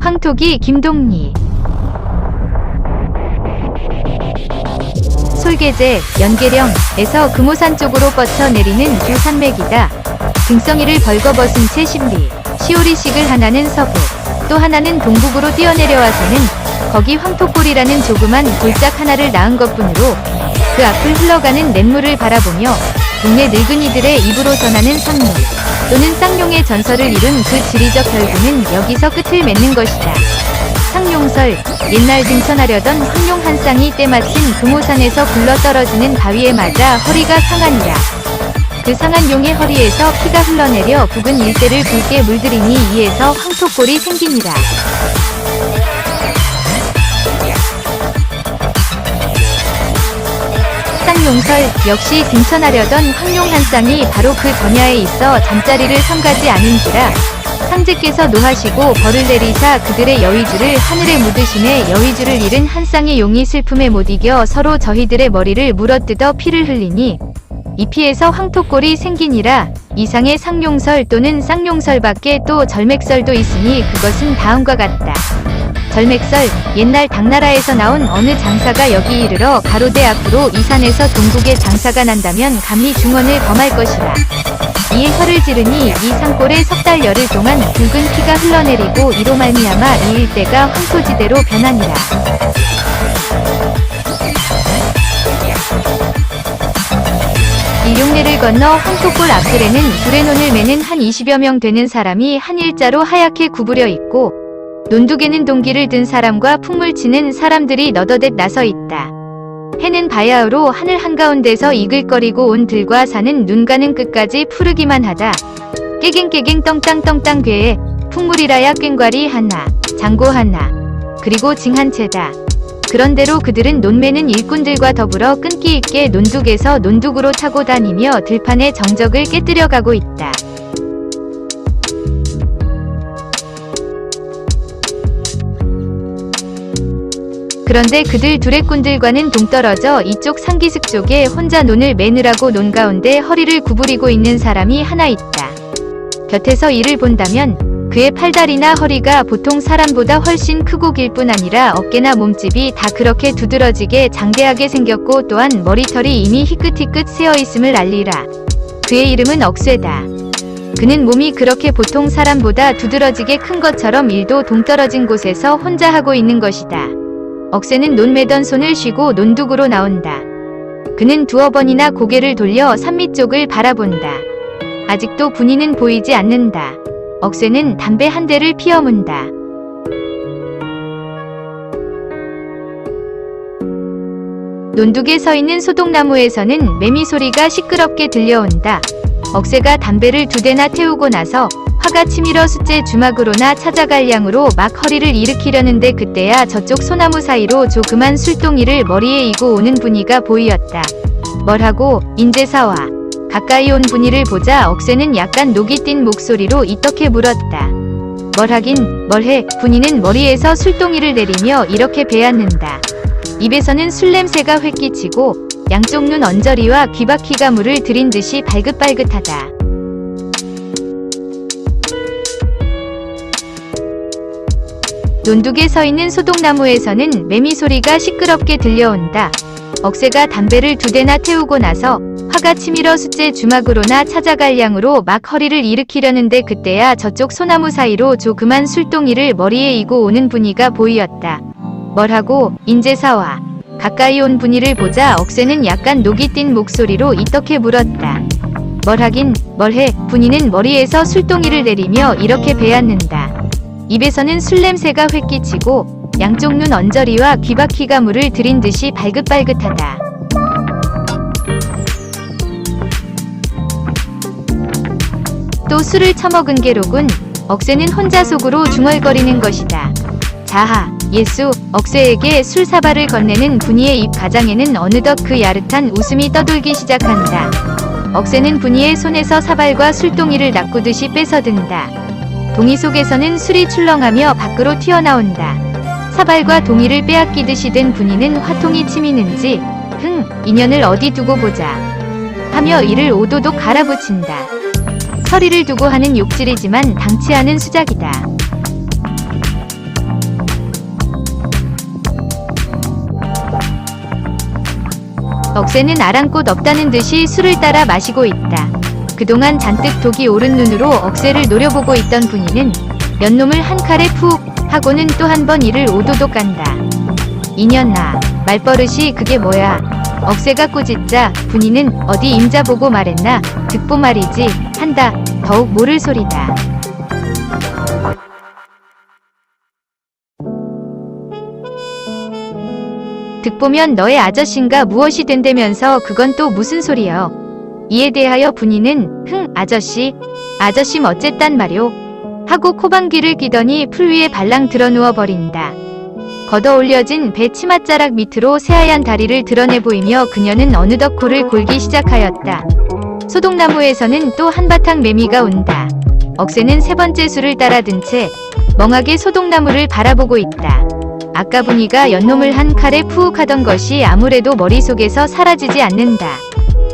황토기 김동리. 솔개제, 연계령에서 금오산 쪽으로 뻗쳐내리는 두 산맥이다. 등성이를 벌거벗은 채 신비, 시오리식을 하나는 서부, 또 하나는 동북으로 뛰어내려와서는 거기 황토골이라는 조그만 골짝 하나를 낳은 것뿐으로 그 앞을 흘러가는 냇물을 바라보며 동네 늙은이들의 입으로 전하는 상용 또는 쌍용의 전설을 이룬 그 지리적 결부는 여기서 끝을 맺는 것이다. 상용설, 옛날 등천하려던 황룡 한 쌍이 때마침 금오산에서 굴러떨어지는 바위에 맞아 허리가 상하니라. 그 상한 용의 허리에서 피가 흘러내려 부근 일대를 굵게 물들이니 이에서 황토골이 생기니라. 쌍용설, 역시 등천하려던 황룡 한 쌍이 바로 그 전야에 있어 잠자리를 삼가지 않은지라. 상제께서 노하시고 벌을 내리사 그들의 여위주를 하늘에 묻으시매 여위주를 잃은 한 쌍의 용이 슬픔에 못 이겨 서로 저희들의 머리를 물어뜯어 피를 흘리니 이 피에서 황토골이 생기니라. 이상의 상용설 또는 쌍용설밖에 또 절맥설도 있으니 그것은 다음과 같다. 절맥설, 옛날 당나라에서 나온 어느 장사가 여기 이르러 가로대 앞으로 이 산에서 동국의 장사가 난다면 감히 중언을 범할 것이라. 이에 혀를 지르니 이 산골에 석 달 열흘 동안 붉은 피가 흘러내리고 이로 말미암아 이 일대가 황토지대로 변하니라. 일용내를 건너 황토골 앞들에는 구레논을 매는 한 20여 명 되는 사람이 한 일자로 하얗게 구부려 있고 논두개는 동기를 든 사람과 풍물 치는 사람들이 너더댓 나서 있다. 해는 바야흐로 하늘 한가운데서 이글거리고 온 들과 산은 눈 가는 끝까지 푸르기만 하다. 깨갱깨갱 떵땅떵땅 괴에 풍물이라야 꽹과리 하나, 장고 하나, 그리고 징 한 채다. 그런대로 그들은 논매는 일꾼들과 더불어 끈기 있게 논둑에서 논둑으로 타고 다니며 들판의 정적을 깨뜨려 가고 있다. 그런데 그들 둘의 꾼들과는 동떨어져 이쪽 상기슭 쪽에 혼자 논을 매느라고 논 가운데 허리를 구부리고 있는 사람이 하나 있다. 곁에서 이를 본다면 그의 팔다리나 허리가 보통 사람보다 훨씬 크고 길 뿐 아니라 어깨나 몸집이 다 그렇게 두드러지게 장대하게 생겼고 또한 머리털이 이미 희끗희끗 새어있음을 알리라. 그의 이름은 억쇠다. 그는 몸이 그렇게 보통 사람보다 두드러지게 큰 것처럼 일도 동떨어진 곳에서 혼자 하고 있는 것이다. 억새는 논 매던 손을 쉬고 논둑으로 나온다. 그는 두어 번이나 고개를 돌려 산밑 쪽을 바라본다. 아직도 분이는 보이지 않는다. 억새는 담배 한 대를 피워 문다. 논둑에 서 있는 소독나무에서는 매미 소리가 시끄럽게 들려온다. 억새가 담배를 두 대나 태우고 나서 화가 치밀어 숫제 주막으로나 찾아갈 양으로 막 허리를 일으키려는데 그때야 저쪽 소나무 사이로 조그만 술동이를 머리에 이고 오는 분이가 보이었다. 뭘하고 인제사와. 가까이 온 분이를 보자 억새는 약간 녹이 띈 목소리로 이떻게 물었다. 뭘하긴 뭘해. 분이는 머리에서 술동이를 내리며 이렇게 베앗는다. 입에서는 술 냄새가 획기치고 양쪽 눈 언저리와 귀바퀴가 물을 들인 듯이 발긋발긋하다. 논둑에 서 있는 소독나무에서는 매미 소리가 시끄럽게 들려온다. 억새가 담배를 두 대나 태우고 나서 화가 치밀어 숫제 주막으로나 찾아갈 양으로 막 허리를 일으키려는데 그때야 저쪽 소나무 사이로 조그만 술동이를 머리에 이고 오는 분이가 보이었다. 뭘하고 인제사와. 가까이 온 분이를 보자 억새는 약간 녹이 띈 목소리로 이렇게 물었다. 뭘하긴 뭘해. 분이는 머리에서 술동이를 내리며 이렇게 베앗는다. 입에서는 술 냄새가 획기치고 양쪽 눈 언저리와 귀바퀴가 물을 들인 듯이 발긋발긋하다. 또 술을 처먹은 게로군. 억새는 혼자 속으로 중얼거리는 것이다. 자하, 예수. 억새에게 술 사발을 건네는 분이의 입 가장에는 어느덧 그 야릇한 웃음이 떠돌기 시작한다. 억새는 분이의 손에서 사발과 술동이를 낚우듯이 뺏어든다. 동이 속에서는 술이 출렁하며 밖으로 튀어나온다. 사발과 동이를 빼앗기듯이 된 분이는 화통이 치미는지 인연을 어디 두고 보자 하며 이를 오도독 갈아붙인다. 서리를 두고 하는 욕질이지만 당치 않은 수작이다. 억새는 아랑곳 없다는 듯이 술을 따라 마시고 있다. 그동안 잔뜩 독이 오른 눈으로 억새를 노려보고 있던 분이는 연놈을 한 칼에 푹 하고는 또 한 번 이를 오도독 간다. 이년아, 말버릇이 그게 뭐야? 억새가 꾸짖자 분이는 어디 임자 보고 말했나? 득보 말이지 한다. 더욱 모를 소리다. 득보면 너의 아저씨인가 무엇이 된다면서 그건 또 무슨 소리여? 이에 대하여 분이는 아저씨 어쨌단 말요? 하고 코방귀를 끼더니 풀 위에 발랑 드러 누워 버린다. 걷어 올려진 배 치맛자락 밑으로 새하얀 다리를 드러내 보이며 그녀는 어느덧 코를 골기 시작하였다. 소독나무에서는 또 한바탕 매미가 운다. 억새는 세 번째 술을 따라 든 채 멍하게 소독나무를 바라보고 있다. 아까 분이가 연놈을 한 칼에 푹 하던 것이 아무래도 머릿속에서 사라지지 않는다.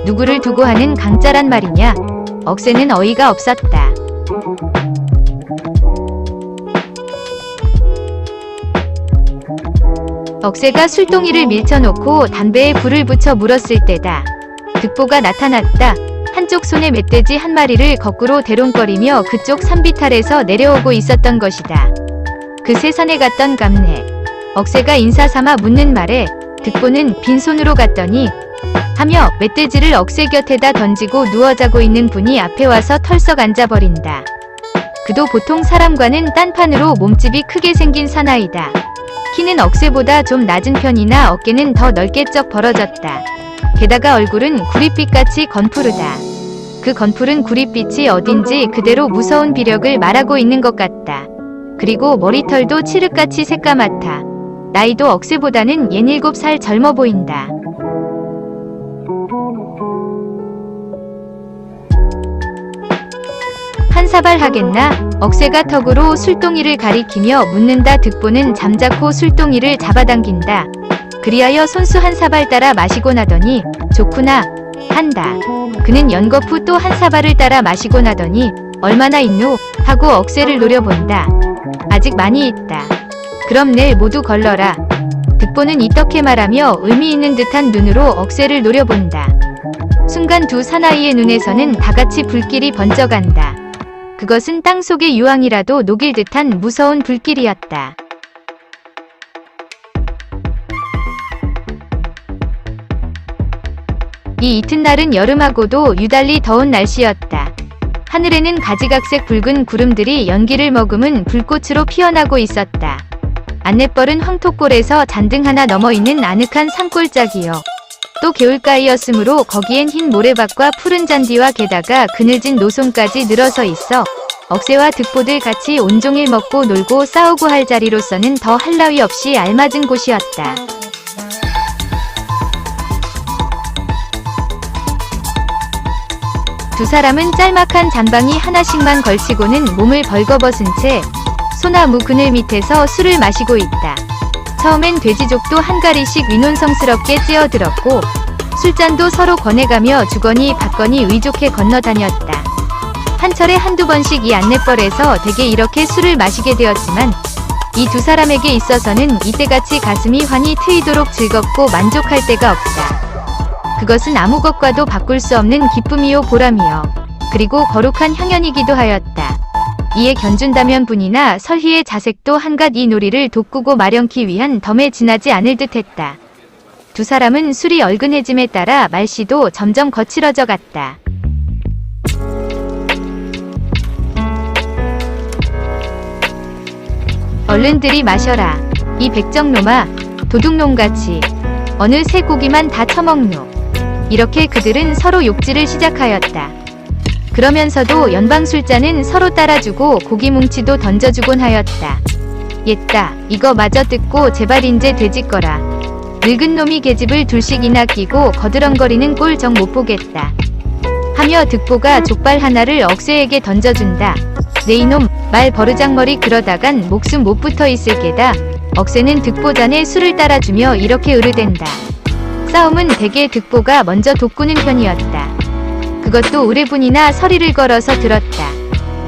누구를 두고 하는 강짜란 말이냐? 억새는 어이가 없었다. 억새가 술동이를 밀쳐놓고 담배에 불을 붙여 물었을 때다. 득보가 나타났다. 한쪽 손에 멧돼지 한 마리를 거꾸로 대롱거리며 그쪽 산비탈에서 내려오고 있었던 것이다. 그 세산에 갔던 감내. 억새가 인사삼아 묻는 말에 득보는 빈손으로 갔더니 하며 멧돼지를 억새 곁에다 던지고 누워 자고 있는 분이 앞에 와서 털썩 앉아버린다. 그도 보통 사람과는 딴판으로 몸집이 크게 생긴 사나이다. 키는 억새보다 좀 낮은 편이나 어깨는 더 넓게 쩍 벌어졌다. 게다가 얼굴은 구릿빛같이 건푸르다. 그 건푸른 구릿빛이 어딘지 그대로 무서운 비력을 말하고 있는 것 같다. 그리고 머리털도 칠흑같이 새까맣다. 나이도 억새보다는 67살 젊어 보인다. 한 사발 하겠나? 억새가 턱으로 술동이를 가리키며 묻는다. 득보는 잠자코 술동이를 잡아당긴다. 그리하여 손수 한 사발 따라 마시고 나더니 좋구나 한다. 그는 연거푸 또 한 사발을 따라 마시고 나더니 얼마나 있노? 하고 억새를 노려본다. 아직 많이 있다. 그럼 내일 모두 걸러라. 득보는 이떻게 말하며 의미 있는 듯한 눈으로 억새를 노려본다. 순간 두 사나이의 눈에서는 다같이 불길이 번쩍한다. 그것은 땅속의 유황이라도 녹일 듯한 무서운 불길이었다. 이 이튿날은 여름하고도 유달리 더운 날씨였다. 하늘에는 가지각색 붉은 구름들이 연기를 머금은 불꽃으로 피어나고 있었다. 안내벌은 황토골에서 잔등 하나 넘어있는 아늑한 산골짜기요. 또 겨울가이였으므로 거기엔 흰 모래밭과 푸른 잔디와 게다가 그늘진 노송까지 늘어서 있어 억새와 득보들 같이 온종일 먹고 놀고 싸우고 할 자리로서는 더 할 나위 없이 알맞은 곳이었다. 두 사람은 짤막한 잔방이 하나씩만 걸치고는 몸을 벌거벗은 채 소나무 그늘 밑에서 술을 마시고 있다. 처음엔 돼지족도 한 가리씩 위논성스럽게 찌어들었고 술잔도 서로 권해가며 주거니 받거니 의좋게 건너다녔다. 한철에 한두 번씩 이 안내벌에서 대개 이렇게 술을 마시게 되었지만 이 두 사람에게 있어서는 이때같이 가슴이 환히 트이도록 즐겁고 만족할 때가 없다. 그것은 아무 것과도 바꿀 수 없는 기쁨이요 보람이요. 그리고 거룩한 향연이기도 하였다. 이에 견준다면 분이나 설희의 자색도 한갓 이 놀이를 돋구고 마련키 위한 덤에 지나지 않을 듯했다. 두 사람은 술이 얼근해짐에 따라 말씨도 점점 거칠어져 갔다. 얼른들이 마셔라. 이 백정놈아, 도둑놈같이 어느 새 고기만 다 처먹노. 이렇게 그들은 서로 욕지를 시작하였다. 그러면서도 연방술자는 서로 따라주고 고기 뭉치도 던져주곤 하였다. 옛다, 이거 마저 뜯고 제발 인제 돼지거라. 늙은 놈이 계집을 둘씩이나 끼고 거드렁거리는 꼴 정 못 보겠다. 하며 득보가 족발 하나를 억새에게 던져준다. 네 이놈, 말 버르장머리 그러다간 목숨 못 붙어 있을 게다. 억새는 득보 잔에 술을 따라주며 이렇게 으르댄다. 싸움은 대개 득보가 먼저 돋구는 편이었다. 그것도 의뢰분이나 서리를 걸어서 들었다.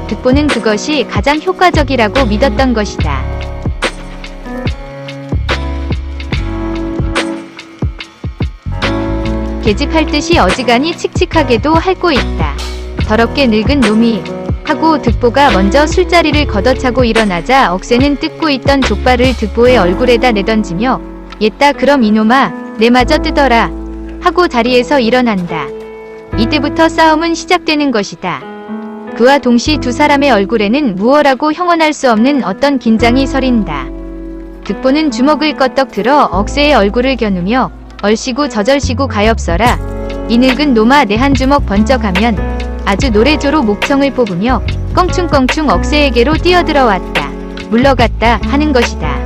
득보는 그것이 가장 효과적이라고 믿었던 것이다. 계집할 듯이 어지간히 칙칙하게도 핥고 있다. 더럽게 늙은 놈이 하고 득보가 먼저 술자리를 걷어차고 일어나자 억새는 뜯고 있던 족발을 득보의 얼굴에다 내던지며 옛다 그럼 이놈아 내마저 뜯어라 하고 자리에서 일어난다. 이때부터 싸움은 시작되는 것이다. 그와 동시 두 사람의 얼굴에는 무어라고 형언할 수 없는 어떤 긴장이 서린다. 득보는 주먹을 껐떡 들어 억새의 얼굴을 겨누며 얼씨구 저절씨구 가엾어라 이 늙은 놈아 내 한 주먹 번쩍하면 아주 노래조로 목청을 뽑으며 껑충껑충 억새에게로 뛰어들어왔다. 물러갔다 하는 것이다.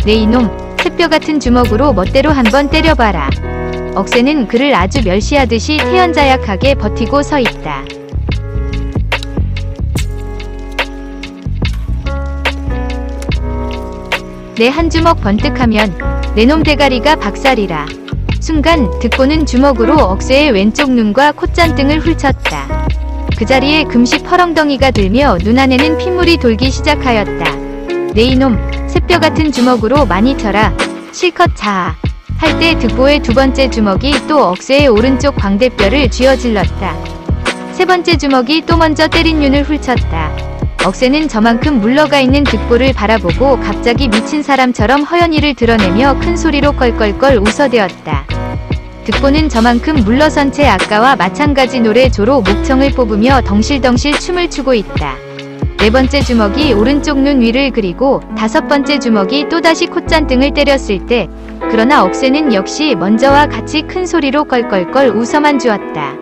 내 이놈 새뼈 같은 주먹으로 멋대로 한번 때려봐라. 억새는 그를 아주 멸시하듯이 태연자약하게 버티고 서 있다. 내 한 주먹 번뜩하면 내 놈 대가리가 박살이라. 순간 득보는 주먹으로 억새의 왼쪽 눈과 콧잔등을 훑쳤다. 그 자리에 금시 퍼렁덩이가 들며 눈 안에는 핏물이 돌기 시작하였다. 내 이놈 새뼈 같은 주먹으로 많이 쳐라. 실컷 자아. 할 때 득보의 두 번째 주먹이 또 억새의 오른쪽 광대뼈를 쥐어질렀다. 세 번째 주먹이 또 먼저 때린 윤을 훑쳤다. 억새는 저만큼 물러가 있는 득보를 바라보고 갑자기 미친 사람처럼 허연이를 드러내며 큰 소리로 껄껄껄 웃어대었다. 득보는 저만큼 물러선 채 아까와 마찬가지 노래조로 목청을 뽑으며 덩실덩실 춤을 추고 있다. 네 번째 주먹이 오른쪽 눈 위를 그리고 다섯 번째 주먹이 또다시 콧잔등을 때렸을 때 그러나 억새는 역시 먼저와 같이 큰 소리로 껄껄껄 웃어만 주었다.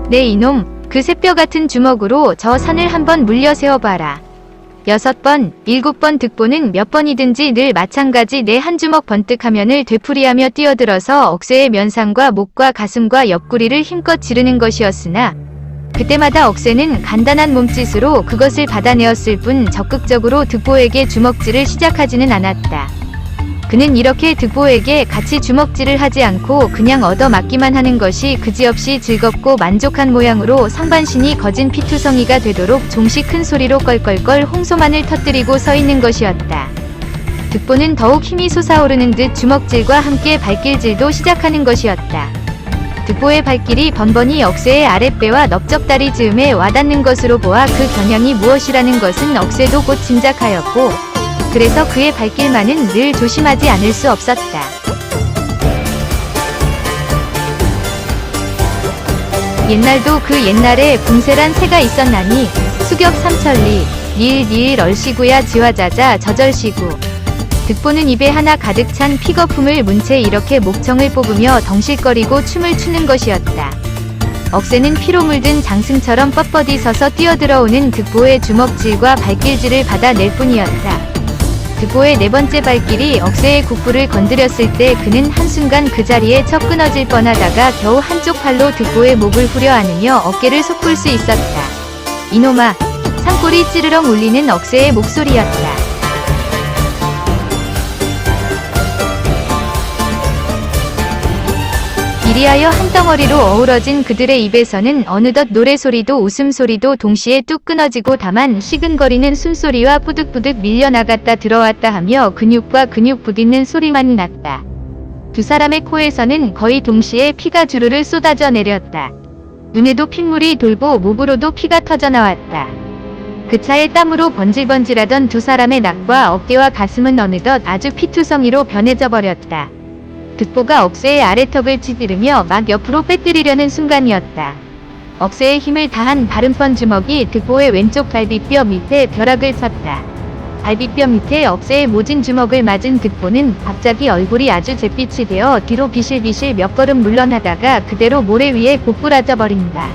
네 이놈 그 새뼈 같은 주먹으로 저 산을 한번 물려 세워봐라. 6번, 7번 득보는 몇 번이든지 늘 마찬가지 내 한 주먹 번뜩하면을 되풀이하며 뛰어들어서 억새의 면상과 목과 가슴과 옆구리를 힘껏 지르는 것이었으나 그때마다 억새는 간단한 몸짓으로 그것을 받아내었을 뿐 적극적으로 득보에게 주먹질을 시작하지는 않았다. 그는 이렇게 득보에게 같이 주먹질을 하지 않고 그냥 얻어맞기만 하는 것이 그지없이 즐겁고 만족한 모양으로 상반신이 거진 피투성이가 되도록 종시 큰 소리로 껄껄껄 홍소만을 터뜨리고 서 있는 것이었다. 득보는 더욱 힘이 솟아오르는 듯 주먹질과 함께 발길질도 시작하는 것이었다. 득보의 발길이 번번이 억새의 아랫배와 넓적다리 즈음에 와닿는 것으로 보아 그 겨냥이 무엇이라는 것은 억새도 곧 짐작하였고 그래서 그의 발길만은 늘 조심하지 않을 수 없었다. 옛날도 그 옛날에 궁세란 새가 있었나니 수격 삼천리 니을 얼씨구야 지화자자 저절씨구. 득보는 입에 하나 가득 찬 픽어품을 문 채 이렇게 목청을 뽑으며 덩실거리고 춤을 추는 것이었다. 억새는 피로 물든 장승처럼 뻣뻣이 서서 뛰어들어오는 득보의 주먹질과 발길질을 받아낼 뿐이었다. 득보의 네 번째 발길이 억새의 국부를 건드렸을 때 그는 한순간 그 자리에 척 끊어질 뻔하다가 겨우 한쪽 팔로 득보의 목을 후려 안으며 어깨를 솟굴 수 있었다. 이놈아! 산골이 찌르렁 울리는 억새의 목소리였다. 이리하여 한 덩어리로 어우러진 그들의 입에서는 어느덧 노래소리도 웃음소리도 동시에 뚝 끊어지고 다만 시근거리는 숨소리와 뿌득뿌득 밀려나갔다 들어왔다 하며 근육과 근육 부딪는 소리만 났다. 두 사람의 코에서는 거의 동시에 피가 주르르 쏟아져 내렸다. 눈에도 핏물이 돌고 목으로도 피가 터져나왔다. 그 차에 땀으로 번질번질하던 두 사람의 낙과 어깨와 가슴은 어느덧 아주 피투성이로 변해져 버렸다. 득보가 억새의 아래턱을 찌르며 막 옆으로 빼뜨리려는 순간이었다. 억새의 힘을 다한 다른번 주먹이 득보의 왼쪽 갈비뼈 밑에 벼락을 쳤다. 갈비뼈 밑에 억새의 모진 주먹을 맞은 득보는 갑자기 얼굴이 아주 잿빛이 되어 뒤로 비실비실 몇 걸음 물러나다가 그대로 모래 위에 고꾸라져 버린다.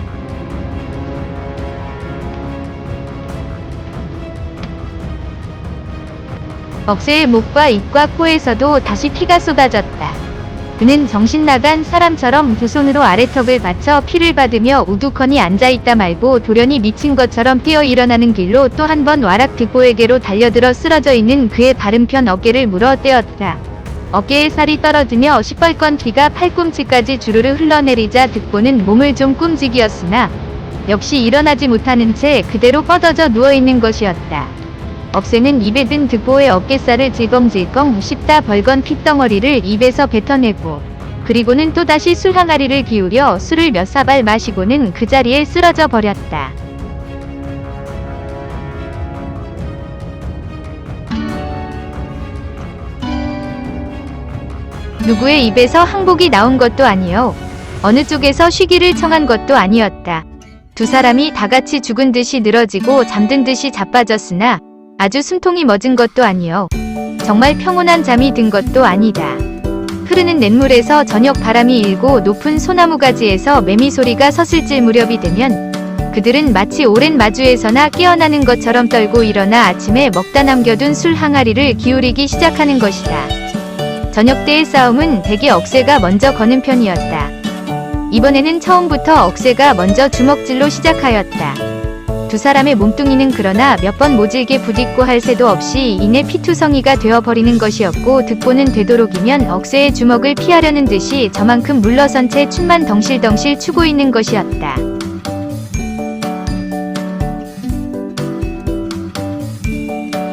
억새의 목과 입과 코에서도 다시 피가 쏟아졌다. 그는 정신나간 사람처럼 두 손으로 아래턱을 받쳐 피를 받으며 우두커니 앉아있다 말고 돌연히 미친 것처럼 뛰어 일어나는 길로 또 한 번 와락 득보에게로 달려들어 쓰러져 있는 그의 바른편 어깨를 물어 떼었다. 어깨에 살이 떨어지며 시뻘건 피가 팔꿈치까지 주르르 흘러내리자 득보는 몸을 좀 꿈직이었으나 역시 일어나지 못하는 채 그대로 뻗어져 누워있는 것이었다. 억새는 입에 든 득보의 어깨살을 질겅질겅 씹다 벌건 핏덩어리를 입에서 뱉어내고 그리고는 또다시 술 항아리를 기울여 술을 몇 사발 마시고는 그 자리에 쓰러져 버렸다. 누구의 입에서 항복이 나온 것도 아니요. 어느 쪽에서 쉬기를 청한 것도 아니었다. 두 사람이 다같이 죽은 듯이 늘어지고 잠든 듯이 자빠졌으나 아주 숨통이 멎은 것도 아니요. 정말 평온한 잠이 든 것도 아니다. 흐르는 냇물에서 저녁 바람이 일고 높은 소나무 가지에서 매미 소리가 서슬질 무렵이 되면 그들은 마치 오랜 마주에서나 깨어나는 것처럼 떨고 일어나 아침에 먹다 남겨둔 술 항아리를 기울이기 시작하는 것이다. 저녁 때의 싸움은 대개 억새가 먼저 거는 편이었다. 이번에는 처음부터 억새가 먼저 주먹질로 시작하였다. 두 사람의 몸뚱이는 그러나 몇 번 모질게 부딪고 할 새도 없이 이내 피투성이가 되어버리는 것이었고 득보는 되도록이면 억새의 주먹을 피하려는 듯이 저만큼 물러선 채 춤만 덩실덩실 추고 있는 것이었다.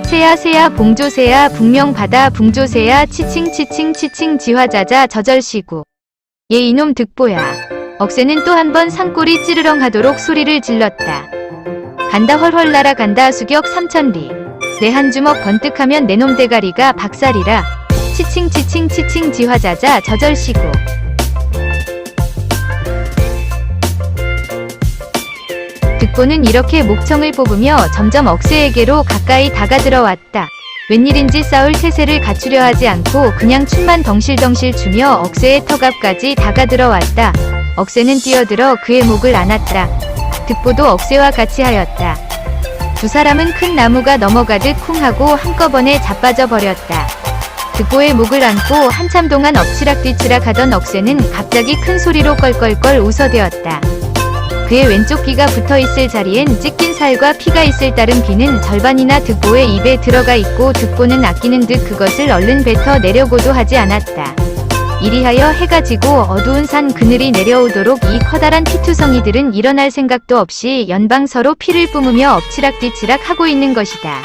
새야 새야 봉조새야 북명바다 붕조새야 치칭치칭 치칭 지화자자 저절시구. 얘 이놈 득보야. 억새는 또 한 번 산골이 찌르렁 하도록 소리를 질렀다. 간다 헐헐 날아간다 수격 삼천리. 내 한 주먹 번뜩하면 내 놈 대가리가 박살이라. 치칭치칭 치칭 지화자자 저절시구. 득보는 이렇게 목청을 뽑으며 점점 억새에게로 가까이 다가들어왔다. 웬일인지 싸울 태세를 갖추려 하지 않고 그냥 춤만 덩실덩실 추며 억새의 턱 앞까지 다가들어왔다. 억새는 뛰어들어 그의 목을 안았다. 득보도 억새와 같이 하였다. 두 사람은 큰 나무가 넘어가듯 쿵 하고 한꺼번에 자빠져 버렸다. 득보의 목을 안고 한참 동안 엎치락뒤치락 하던 억새는 갑자기 큰 소리로 껄껄껄 웃어대었다. 그의 왼쪽 귀가 붙어있을 자리엔 찢긴 살과 피가 있을 따른 피는 절반이나 득보의 입에 들어가 있고 득보는 아끼는 듯 그것을 얼른 뱉어 내려고도 하지 않았다. 이리하여 해가 지고 어두운 산 그늘이 내려오도록 이 커다란 피투성이들은 일어날 생각도 없이 연방 서로 피를 뿜으며 엎치락뒤치락 하고 있는 것이다.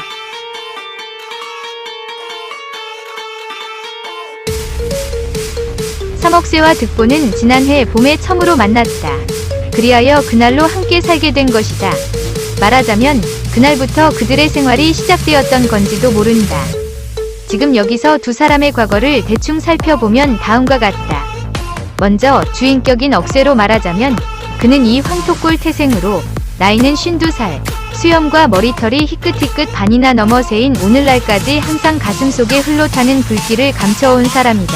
삼억새와 득보는 지난해 봄에 처음으로 만났다. 그리하여 그날로 함께 살게 된 것이다. 말하자면 그날부터 그들의 생활이 시작되었던 건지도 모른다. 지금 여기서 두 사람의 과거를 대충 살펴보면 다음과 같다. 먼저 주인격인 억새로 말하자면 그는 이 황토골 태생으로 나이는 52살, 수염과 머리털이 희끗희끗 반이나 넘어 새인 오늘날까지 항상 가슴속에 흘러타는 불길을 감춰온 사람이다.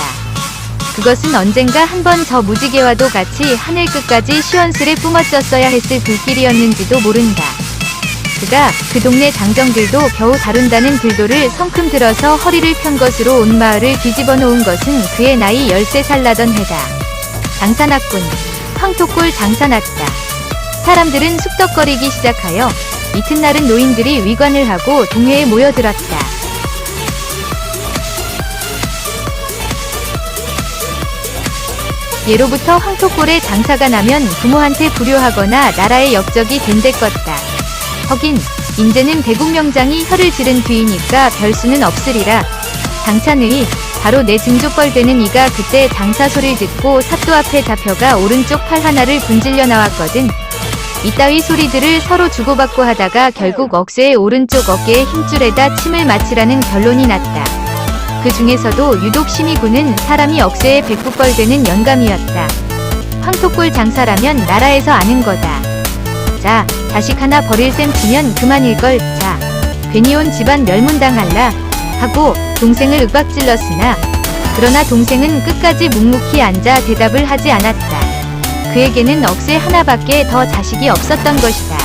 그것은 언젠가 한번 저 무지개와도 같이 하늘 끝까지 시원스레 뿜어졌어야 했을 불길이었는지도 모른다. 그가 그 동네 장정들도 겨우 다룬다는 들도를 성큼 들어서 허리를 편 것으로 온 마을을 뒤집어 놓은 것은 그의 나이 13살 나던 해다. 장사났군. 황토골 장사났다. 사람들은 쑥덕거리기 시작하여 이튿날은 노인들이 위관을 하고 동회에 모여들었다. 예로부터 황토골에 장사가 나면 부모한테 불효하거나 나라의 역적이 된댔겄다. 허긴 인제는 대국명장이 혀를 지른 뒤이니까 별수는 없으리라. 장찬의 바로 내 증조뻘 되는 이가 그때 장사 소리를 듣고 삿도 앞에 잡혀가 오른쪽 팔 하나를 분질려 나왔거든. 이따위 소리들을 서로 주고받고 하다가 결국 억새의 오른쪽 어깨에 힘줄에다 침을 맞히라는 결론이 났다. 그 중에서도 유독 심히 구는 사람이 억새의 백부뻘 되는 영감이었다. 황토골 장사라면 나라에서 아는 거다. 자, 자식 하나 버릴 셈 치면 그만일걸. 자, 괜히 온 집안 멸문당할라 하고 동생을 윽박질렀으나 그러나 동생은 끝까지 묵묵히 앉아 대답을 하지 않았다. 그에게는 억새 하나밖에 더 자식이 없었던 것이다.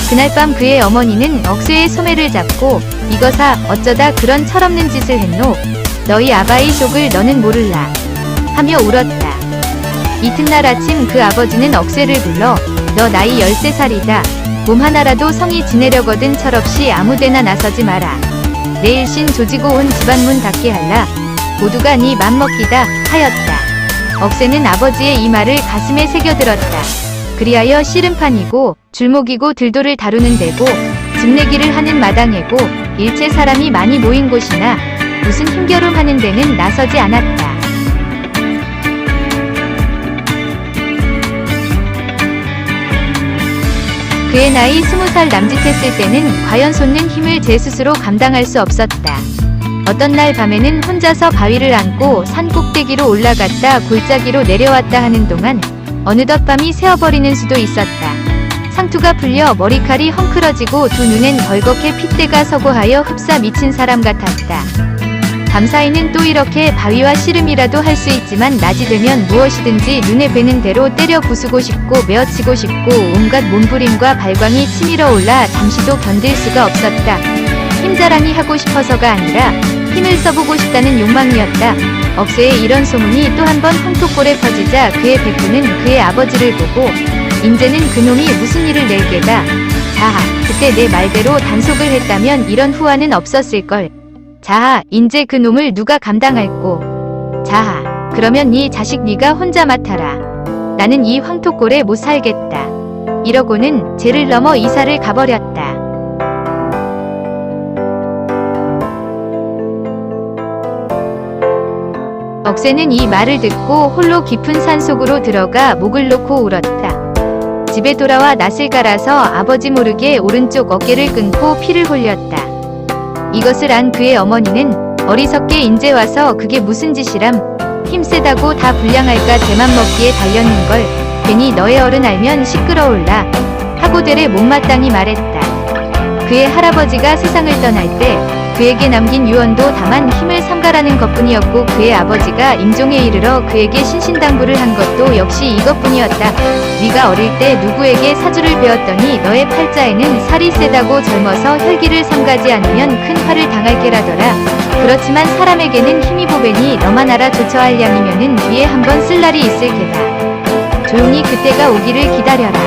그날 밤 그의 어머니는 억새의 소매를 잡고 이거사 어쩌다 그런 철없는 짓을 했노? 너희 아바의 족을 너는 모를라 하며 울었다. 이튿날 아침 그 아버지는 억새를 불러 너 나이 13살이다. 몸 하나라도 성이 지내려거든 철없이 아무데나 나서지 마라. 내일 신 조지고 온 집안 문 닫게 할라. 모두가 네 맘먹기다 하였다. 억새는 아버지의 이 말을 가슴에 새겨들었다. 그리하여 씨름판이고 줄목이고 들도를 다루는 데고 집내기를 하는 마당에고 일체 사람이 많이 모인 곳이나 무슨 힘겨룸 하는 데는 나서지 않았다. 그의 나이 20살 남짓했을 때는 과연 솟는 힘을 제 스스로 감당할 수 없었다. 어떤 날 밤에는 혼자서 바위를 안고 산 꼭대기로 올라갔다 골짜기로 내려왔다 하는 동안 어느덧 밤이 새어버리는 수도 있었다. 상투가 풀려 머리칼이 헝클어지고 두 눈엔 벌겋게 핏대가 서고하여 흡사 미친 사람 같았다. 밤사이는 또 이렇게 바위와 씨름이라도 할 수 있지만 낮이 되면 무엇이든지 눈에 뵈는 대로 때려 부수고 싶고 메어치고 싶고 온갖 몸부림과 발광이 치밀어 올라 잠시도 견딜 수가 없었다. 힘자랑이 하고 싶어서가 아니라 힘을 써보고 싶다는 욕망이었다. 억새에 이런 소문이 또 한 번 황토골에 퍼지자 그의 백구는 그의 아버지를 보고 인제는 그놈이 무슨 일을 낼게다. 자하, 그때 내 말대로 단속을 했다면 이런 후환은 없었을걸. 자하, 인제 그놈을 누가 감당할꼬. 자하, 그러면 네 자식 네가 혼자 맡아라. 나는 이 황토골에 못 살겠다. 이러고는 제를 넘어 이사를 가버렸다. 억새는 이 말을 듣고 홀로 깊은 산속으로 들어가 목을 놓고 울었다. 집에 돌아와 낫을 갈아서 아버지 모르게 오른쪽 어깨를 끊고 피를 흘렸다. 이것을 안 그의 어머니는 어리석게 인제 와서 그게 무슨 짓이람, 힘세다고 다 불량할까 대만 먹기에 달렸는걸, 괜히 너의 어른 알면 시끄러울라 하고 되레 못마땅히 말했다. 그의 할아버지가 세상을 떠날 때 그에게 남긴 유언도 다만 힘을 삼가라는 것뿐이었고 그의 아버지가 임종에 이르러 그에게 신신당부를 한 것도 역시 이것뿐이었다. 네가 어릴 때 누구에게 사주를 배웠더니 너의 팔자에는 살이 세다고 젊어서 혈기를 삼가지 않으면 큰 화를 당할 게라더라. 그렇지만 사람에게는 힘이 보배니 너만 알아 조처할 양이면은 뒤에 한번 쓸 날이 있을 게다. 조용히 그때가 오기를 기다려라.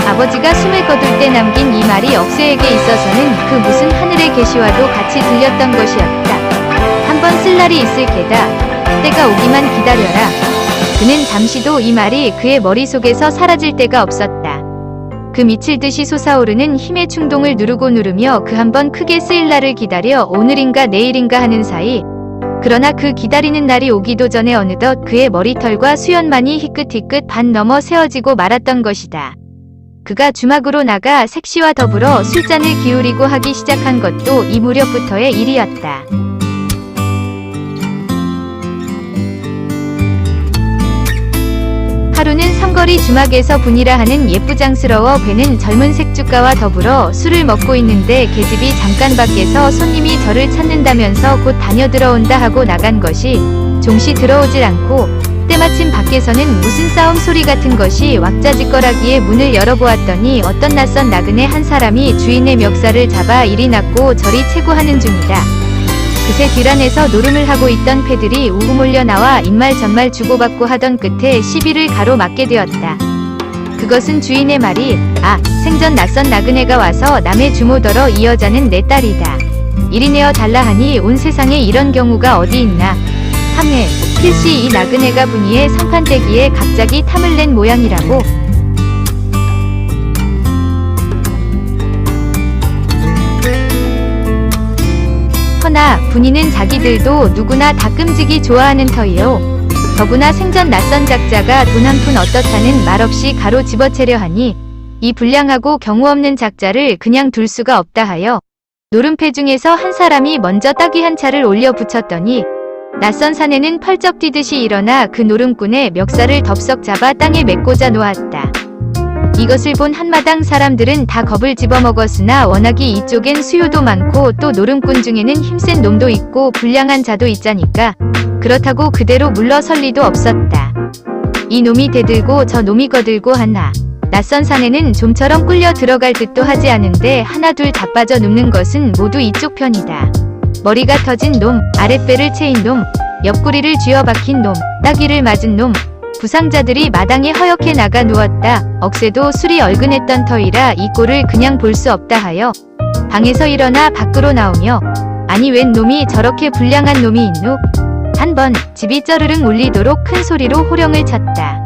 아버지가 숨을 거둘 때 남긴 이 말이 억새에게 있어서는 그 무슨 하늘의 계시와도 같이 들렸던 것이었다. 한번 쓸 날이 있을 게다. 때가 오기만 기다려라. 그는 잠시도 이 말이 그의 머릿속에서 사라질 때가 없었다. 그 미칠 듯이 솟아오르는 힘의 충동을 누르며 그 한번 크게 쓰일 날을 기다려 오늘인가 내일인가 하는 사이, 그러나 그 기다리는 날이 오기도 전에 어느덧 그의 머리털과 수염만이 희끗희끗 반 넘어 세워지고 말았던 것이다. 그가 주막으로 나가 색시와 더불어 술잔을 기울이고 하기 시작한 것도 이 무렵부터의 일이었다. 하루는 삼거리 주막에서 분이라 하는 예쁘장스러워 배는 젊은 색주가와 더불어 술을 먹고 있는데 계집이 잠깐 밖에서 손님이 저를 찾는다면서 곧 다녀들어온다 하고 나간 것이 종시 들어오질 않고 때마침 밖에서는 무슨 싸움 소리 같은 것이 왁자지껄하기에 문을 열어보았더니 어떤 낯선 나그네 한 사람이 주인의 멱살을 잡아 이리 낳고 저리 채구하는 중이다. 그새 길 안에서 노름을 하고 있던 패들이 우후 몰려 나와 인말전말 주고받고 하던 끝에 시비를 가로막게 되었다. 그것은 주인의 말이 생전 낯선 나그네가 와서 남의 주모더러 이 여자는 내 딸이다. 이리 내어 달라 하니 온 세상에 이런 경우가 어디 있나. 함에 필시 이 나그네가 분이의 상판대기에 갑자기 탐을 낸 모양이라고. 허나 분이는 자기들도 누구나 다 끔찍이 좋아하는 터이요. 더구나 생전 낯선 작자가 돈 한 푼 어떻다는 말없이 가로 집어채려 하니 이 불량하고 경우 없는 작자를 그냥 둘 수가 없다 하여 노름패 중에서 한 사람이 먼저 따귀 한 차를 올려 붙였더니 낯선 사내는 펄쩍 뛰듯이 일어나 그 노름꾼의 멱살을 덥석 잡아 땅에 메꽂아 놓았다. 이것을 본 한마당 사람들은 다 겁을 집어먹었으나 워낙이 이쪽엔 수요도 많고 또 노름꾼 중에는 힘센 놈도 있고 불량한 자도 있자니까 그렇다고 그대로 물러설 리도 없었다. 이 놈이 대들고 저 놈이 거들고 하나 낯선 사내는 좀처럼 끌려 들어갈 듯도 하지 않은데 하나 둘 다 빠져 눕는 것은 모두 이쪽 편이다. 머리가 터진 놈, 아랫배를 채인 놈, 옆구리를 쥐어박힌 놈, 따귀를 맞은 놈, 부상자들이 마당에 허옇게 나가 누웠다. 억새도 술이 얼근했던 터이라 이 꼴을 그냥 볼 수 없다 하여 방에서 일어나 밖으로 나오며 아니 웬 놈이 저렇게 불량한 놈이 있노? 한 번 집이 쩌르릉 울리도록 큰 소리로 호령을 쳤다.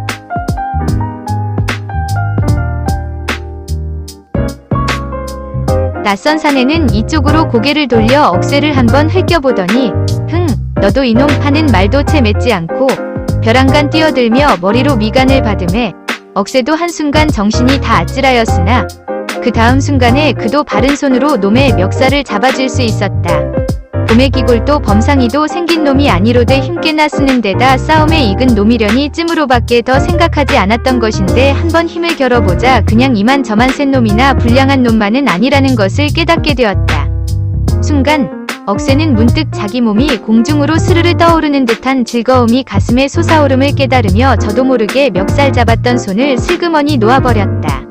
낯선 사내는 이쪽으로 고개를 돌려 억새를 한번 흘겨보더니 흥, 너도 이놈 하는 말도 채 맺지 않고 벼랑간 뛰어들며 머리로 미간을 받음에 억새도 한순간 정신이 다 아찔하였으나 그 다음 순간에 그도 바른 손으로 놈의 멱살을 잡아줄 수 있었다. 봄의 기골도 범상이도 생긴 놈이 아니로되 힘께나 쓰는 데다 싸움에 익은 놈이려니 찜으로밖에 더 생각하지 않았던 것인데 한번 힘을 겨뤄보자 그냥 이만저만 센 놈이나 불량한 놈만은 아니라는 것을 깨닫게 되었다. 순간 억새는 문득 자기 몸이 공중으로 스르르 떠오르는 듯한 즐거움이 가슴에 솟아오름을 깨달으며 저도 모르게 멱살 잡았던 손을 슬그머니 놓아버렸다.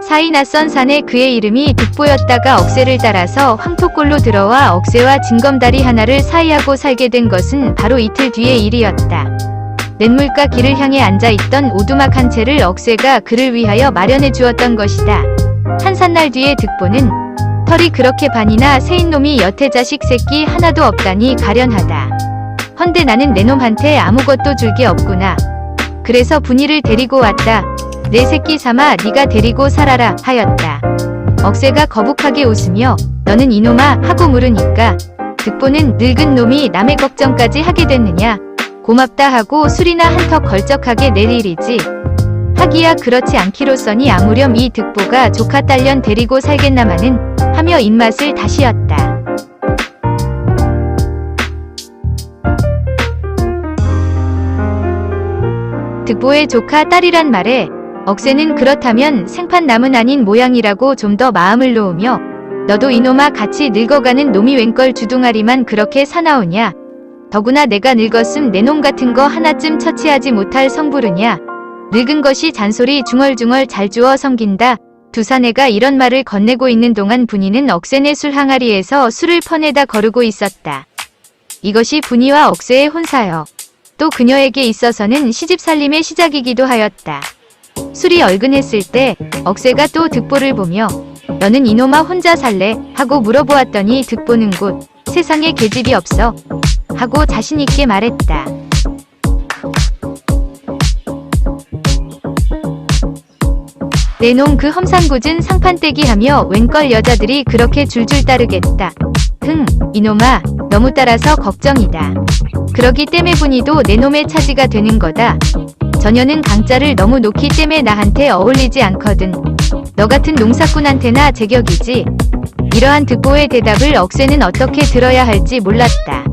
사이 낯선 산에 그의 이름이 득보였다가 억새를 따라서 황토골로 들어와 억새와 징검다리 하나를 사이하고 살게 된 것은 바로 이틀 뒤의 일이었다. 냇물가 길을 향해 앉아있던 오두막 한 채를 억새가 그를 위하여 마련해 주었던 것이다. 한삿날 뒤에 득보는 털이 그렇게 반이나 새인 놈이 여태 자식 새끼 하나도 없다니 가련하다. 헌데 나는 내 놈한테 아무것도 줄 게 없구나. 그래서 분이를 데리고 왔다. 내 새끼 삼아 네가 데리고 살아라 하였다. 억새가 거북하게 웃으며 너는 이놈아 하고 물으니까 득보는 늙은 놈이 남의 걱정까지 하게 됐느냐. 고맙다 하고 술이나 한턱 걸쩍하게 낼 일이지. 하기야 그렇지 않기로써니 아무렴 이 득보가 조카 딸년 데리고 살겠나마는 하며 입맛을 다시었다. 득보의 조카 딸이란 말에 억새는 그렇다면 생판 남은 아닌 모양이라고 좀 더 마음을 놓으며 너도 이놈아 같이 늙어가는 놈이 웬걸 주둥아리만 그렇게 사나우냐. 더구나 내가 늙었음 내 놈 같은 거 하나쯤 처치하지 못할 성부르냐. 늙은 것이 잔소리 중얼중얼 잘 주어 섬긴다. 두 사내가 이런 말을 건네고 있는 동안 분이는 억새네 술 항아리에서 술을 퍼내다 거르고 있었다. 이것이 분이와 억새의 혼사여. 또 그녀에게 있어서는 시집살림의 시작이기도 하였다. 술이 얼근했을 때 억새가 또 득보를 보며 너는 이놈아 혼자 살래? 하고 물어보았더니 득보는 곧 세상에 계집이 없어 하고 자신있게 말했다. 내 놈 그 험상궂은 상판떼기 하며 웬걸 여자들이 그렇게 줄줄 따르겠다. 흥, 이놈아 너무 따라서 걱정이다. 그러기 때문에 분이도 내 놈의 차지가 되는 거다. 전혀는 강자를 너무 놓기 때문에 나한테 어울리지 않거든. 너 같은 농사꾼한테나 제격이지. 이러한 득보의 대답을 억새는 어떻게 들어야 할지 몰랐다.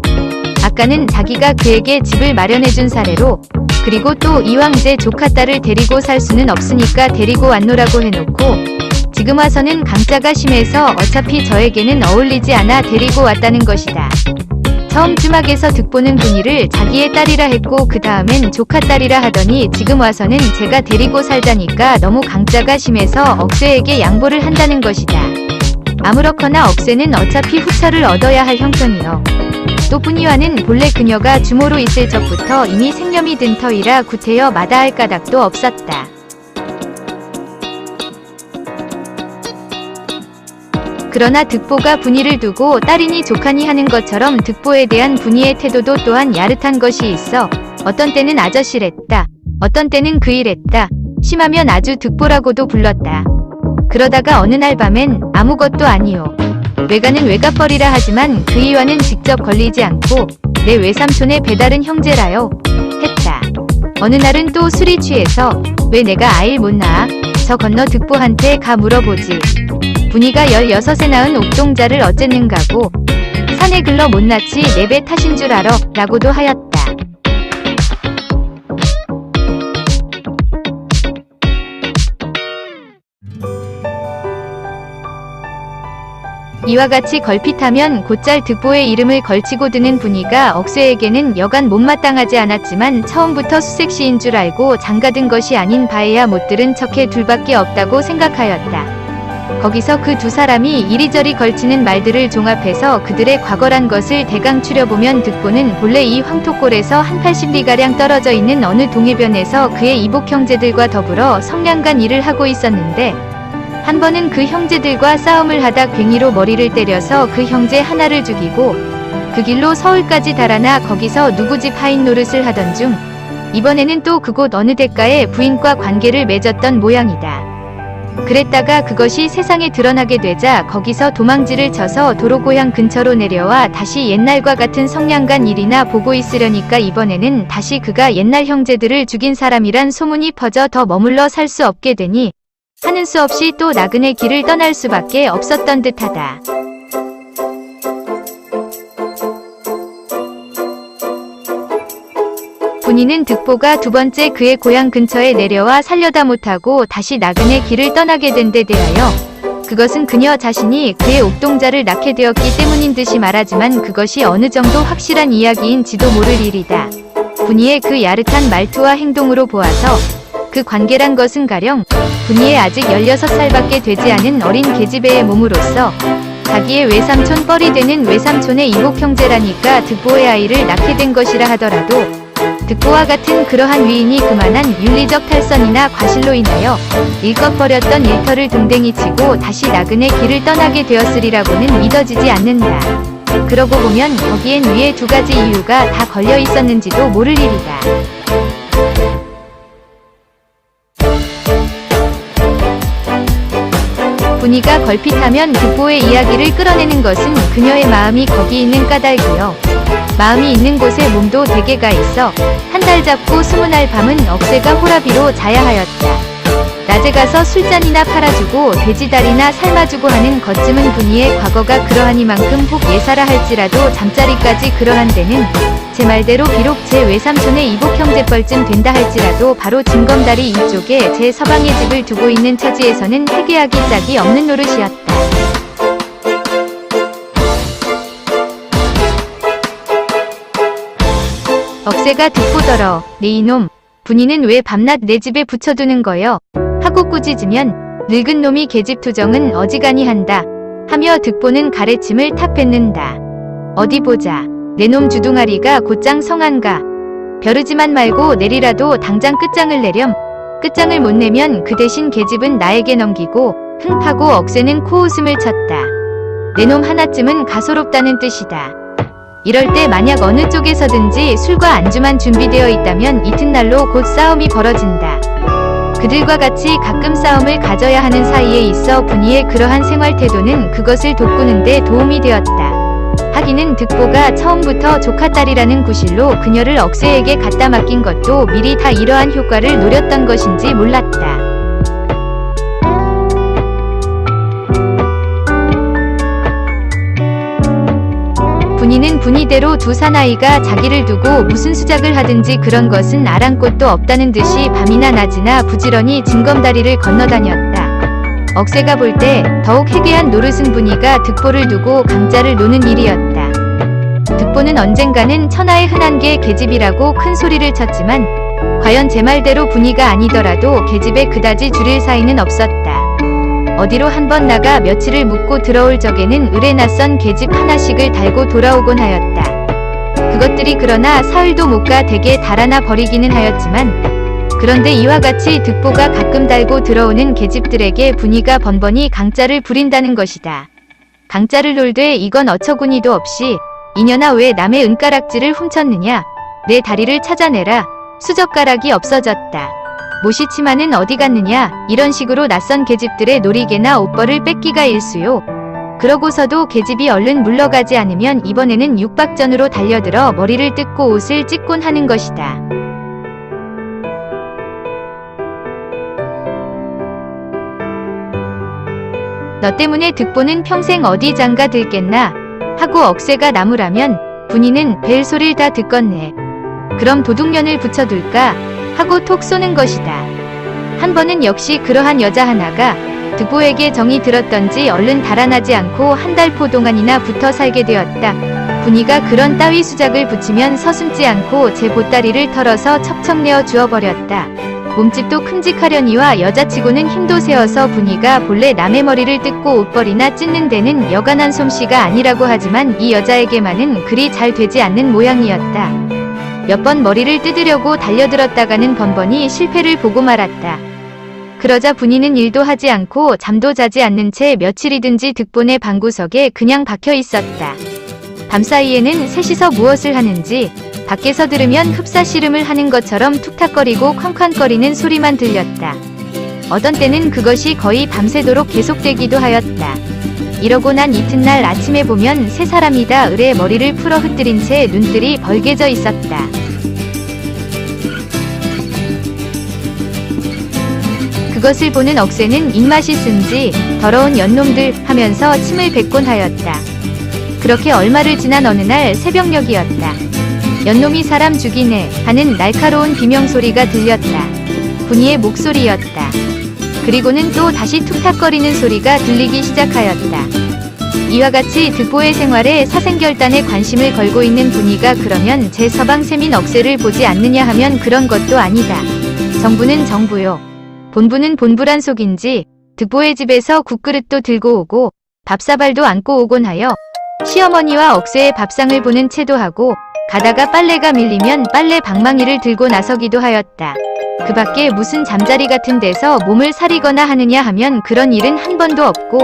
아까는 자기가 그에게 집을 마련해준 사례로 그리고 또 이왕 제 조카딸을 데리고 살 수는 없으니까 데리고 왔노라고 해놓고 지금 와서는 강자가 심해서 어차피 저에게는 어울리지 않아 데리고 왔다는 것이다. 처음 주막에서 득보는 분이를 자기의 딸이라 했고 그 다음엔 조카딸이라 하더니 지금 와서는 제가 데리고 살자니까 너무 강자가 심해서 억새에게 양보를 한다는 것이다. 아무렇거나 억새는 어차피 후처를 얻어야 할 형편이요. 또 분이와는 본래 그녀가 주모로 있을 적부터 이미 생념이 든 터이라 구태여 마다할 까닭도 없었다. 그러나 득보가 분이를 두고 딸이니 조카니 하는 것처럼 득보에 대한 분이의 태도도 또한 야릇한 것이 있어 어떤 때는 아저씨랬다. 어떤 때는 그이랬다. 심하면 아주 득보라고도 불렀다. 그러다가 어느 날 밤엔 아무것도 아니요. 외가는 외갓벌이라 하지만 그이와는 직접 걸리지 않고 내 외삼촌의 배다른 형제라요. 했다. 어느 날은 또 술이 취해서 왜 내가 아이를 못 낳아? 저 건너 득보한테 가 물어보지. 분이가 16에 낳은 옥동자를 어쨌는가고 산에 글러 못 낳지 내 배 탓인 줄 알아 라고도 하였다. 이와 같이 걸핏하면 곧잘 득보의 이름을 걸치고 드는 분이가 억새에게는 여간 못마땅하지 않았지만 처음부터 수색시인 줄 알고 장가든 것이 아닌 바에야 못 들은 척해 둘밖에 없다고 생각하였다. 거기서 그 두 사람이 이리저리 걸치는 말들을 종합해서 그들의 과거란 것을 대강 추려보면 득보는 본래 이 황토골에서 한 80리가량 떨어져 있는 어느 동해변에서 그의 이복 형제들과 더불어 성량간 일을 하고 있었는데 한 번은 그 형제들과 싸움을 하다 괭이로 머리를 때려서 그 형제 하나를 죽이고 그 길로 서울까지 달아나 거기서 누구 집 하인 노릇을 하던 중 이번에는 또 그곳 어느 대가에 부인과 관계를 맺었던 모양이다. 그랬다가 그것이 세상에 드러나게 되자 거기서 도망지를 쳐서 도로고향 근처로 내려와 다시 옛날과 같은 성냥간 일이나 보고 있으려니까 이번에는 다시 그가 옛날 형제들을 죽인 사람이란 소문이 퍼져 더 머물러 살 수 없게 되니 하는 수 없이 또 나그네 길을 떠날 수밖에 없었던 듯하다. 분이는 득보가 두 번째 그의 고향 근처에 내려와 살려다 못하고 다시 나그네 길을 떠나게 된 데 대하여 그것은 그녀 자신이 그의 옥동자를 낳게 되었기 때문인 듯이 말하지만 그것이 어느 정도 확실한 이야기인지도 모를 일이다. 분이의 그 야릇한 말투와 행동으로 보아서 그 관계란 것은 가령 분이의 아직 16살밖에 되지 않은 어린 계집애의 몸으로서 자기의 외삼촌 뻘이 되는 외삼촌의 이복 형제라니까 득보의 아이를 낳게 된 것이라 하더라도 득보와 같은 그러한 위인이 그만한 윤리적 탈선이나 과실로 인하여 일껏버렸던 일터를 등댕이 치고 다시 나그네 길을 떠나게 되었으리라고는 믿어지지 않는다. 그러고 보면 거기엔 위에 두 가지 이유가 다 걸려 있었는지도 모를 일이다. 분이가 걸핏하면 득보의 이야기를 끌어내는 것은 그녀의 마음이 거기 있는 까닭이요. 마음이 있는 곳에 몸도 대개가 있어 한 달 잡고 20날 밤은 억새가 호라비로 자야 하였다. 낮에 가서 술잔이나 팔아주고 돼지다리나 삶아주고 하는 거쯤은 분이의 과거가 그러하니만큼 혹 예사라 할지라도 잠자리까지 그러한 데는 제 말대로 비록 제 외삼촌의 이복 형제뻘쯤 된다 할지라도 바로 진검다리 이쪽에 제 서방의 집을 두고 있는 처지에서는 회개하기 짝이 없는 노릇이었다. 억새가 득보더러 네 이놈 분이는 왜 밤낮 내 집에 붙여두는 거여 하고 꾸짖으면 늙은 놈이 계집 투정은 어지간히 한다 하며 득보는 가래침을 탁 뱉는다. 어디 보자. 내 놈 주둥아리가 곧장 성한가. 벼르지만 말고 내리라도 당장 끝장을 내렴. 끝장을 못 내면 그 대신 계집은 나에게 넘기고 흥파고 억새는 코웃음을 쳤다. 내 놈 하나쯤은 가소롭다는 뜻이다. 이럴 때 만약 어느 쪽에서든지 술과 안주만 준비되어 있다면 이튿날로 곧 싸움이 벌어진다. 그들과 같이 가끔 싸움을 가져야 하는 사이에 있어 분이의 그러한 생활 태도는 그것을 돋구는 데 도움이 되었다. 하기는 득보가 처음부터 조카딸이라는 구실로 그녀를 억새에게 갖다 맡긴 것도 미리 다 이러한 효과를 노렸던 것인지 몰랐다. 분이는 분이대로 두 사나이가 자기를 두고 무슨 수작을 하든지 그런 것은 아랑곳도 없다는 듯이 밤이나 낮이나 부지런히 징검다리를 건너다녔다. 억새가 볼 때 더욱 해괴한 노릇은 분이가 득보를 두고 강자를 노는 일이었다. 득보는 언젠가는 천하의 흔한 게 계집이라고 큰 소리를 쳤지만 과연 제 말대로 분이가 아니더라도 계집에 그다지 줄일 사이는 없었다. 어디로 한번 나가 며칠을 묵고 들어올 적에는 을에 낯선 계집 하나씩을 달고 돌아오곤 하였다. 그것들이 그러나 사흘도 못 가 대개 달아나 버리기는 하였지만 그런데 이와 같이 득보가 가끔 달고 들어오는 계집들에게 분이가 번번이 강짜를 부린다는 것이다. 강짜를 놀되 이건 어처구니도 없이 이년아 왜 남의 은가락지를 훔쳤느냐. 내 다리를 찾아내라. 수젓가락이 없어졌다. 모시치마는 어디 갔느냐. 이런 식으로 낯선 계집들의 놀이개나 옷벌을 뺏기가 일수요. 그러고서도 계집이 얼른 물러가지 않으면 이번에는 육박전으로 달려들어 머리를 뜯고 옷을 찢곤 하는 것이다. 너 때문에 득보는 평생 어디 장가 들겠나 하고 억새가 나무라면 분이는 벨 소리를 다 듣겄네. 그럼 도둑년을 붙여둘까 하고 톡 쏘는 것이다. 한 번은 역시 그러한 여자 하나가 득보에게 정이 들었던지 얼른 달아나지 않고 한 달포 동안이나 붙어 살게 되었다. 분이가 그런 따위 수작을 붙이면 서슴지 않고 제 보따리를 털어서 척척 내어 주어버렸다. 몸집도 큼직하려니와 여자치고는 힘도 세어서 분이가 본래 남의 머리를 뜯고 옷벌이나 찢는 데는 여간한 솜씨가 아니라고 하지만 이 여자에게만은 그리 잘 되지 않는 모양이었다. 몇 번 머리를 뜯으려고 달려들었다가는 번번이 실패를 보고 말았다. 그러자 분이는 일도 하지 않고 잠도 자지 않는 채 며칠이든지 득본의 방구석에 그냥 박혀 있었다. 밤사이에는 셋이서 무엇을 하는지 밖에서 들으면 흡사 씨름을 하는 것처럼 툭탁거리고 쾅쾅거리는 소리만 들렸다. 어떤 때는 그것이 거의 밤새도록 계속되기도 하였다. 이러고 난 이튿날 아침에 보면 세 사람이 다 을의 머리를 풀어 흩뜨린 채 눈뜰이 벌개져 있었다. 그것을 보는 억새는 입맛이 쓴지 더러운 연놈들 하면서 침을 뱉곤 하였다. 그렇게 얼마를 지난 어느 날 새벽녘이었다. 연놈이 사람 죽이네 하는 날카로운 비명소리가 들렸다. 분이의 목소리였다. 그리고는 또 다시 툭탁거리는 소리가 들리기 시작하였다. 이와 같이 득보의 생활에 사생결단에 관심을 걸고 있는 분이가 그러면 제 서방샘인 억새를 보지 않느냐 하면 그런 것도 아니다. 정부는 정부요. 본부는 본부란 속인지 득보의 집에서 국그릇도 들고 오고 밥사발도 안고 오곤 하여 시어머니와 억새의 밥상을 보는 채도 하고 가다가 빨래가 밀리면 빨래 방망이를 들고 나서기도 하였다. 그 밖에 무슨 잠자리 같은 데서 몸을 사리거나 하느냐 하면 그런 일은 한 번도 없고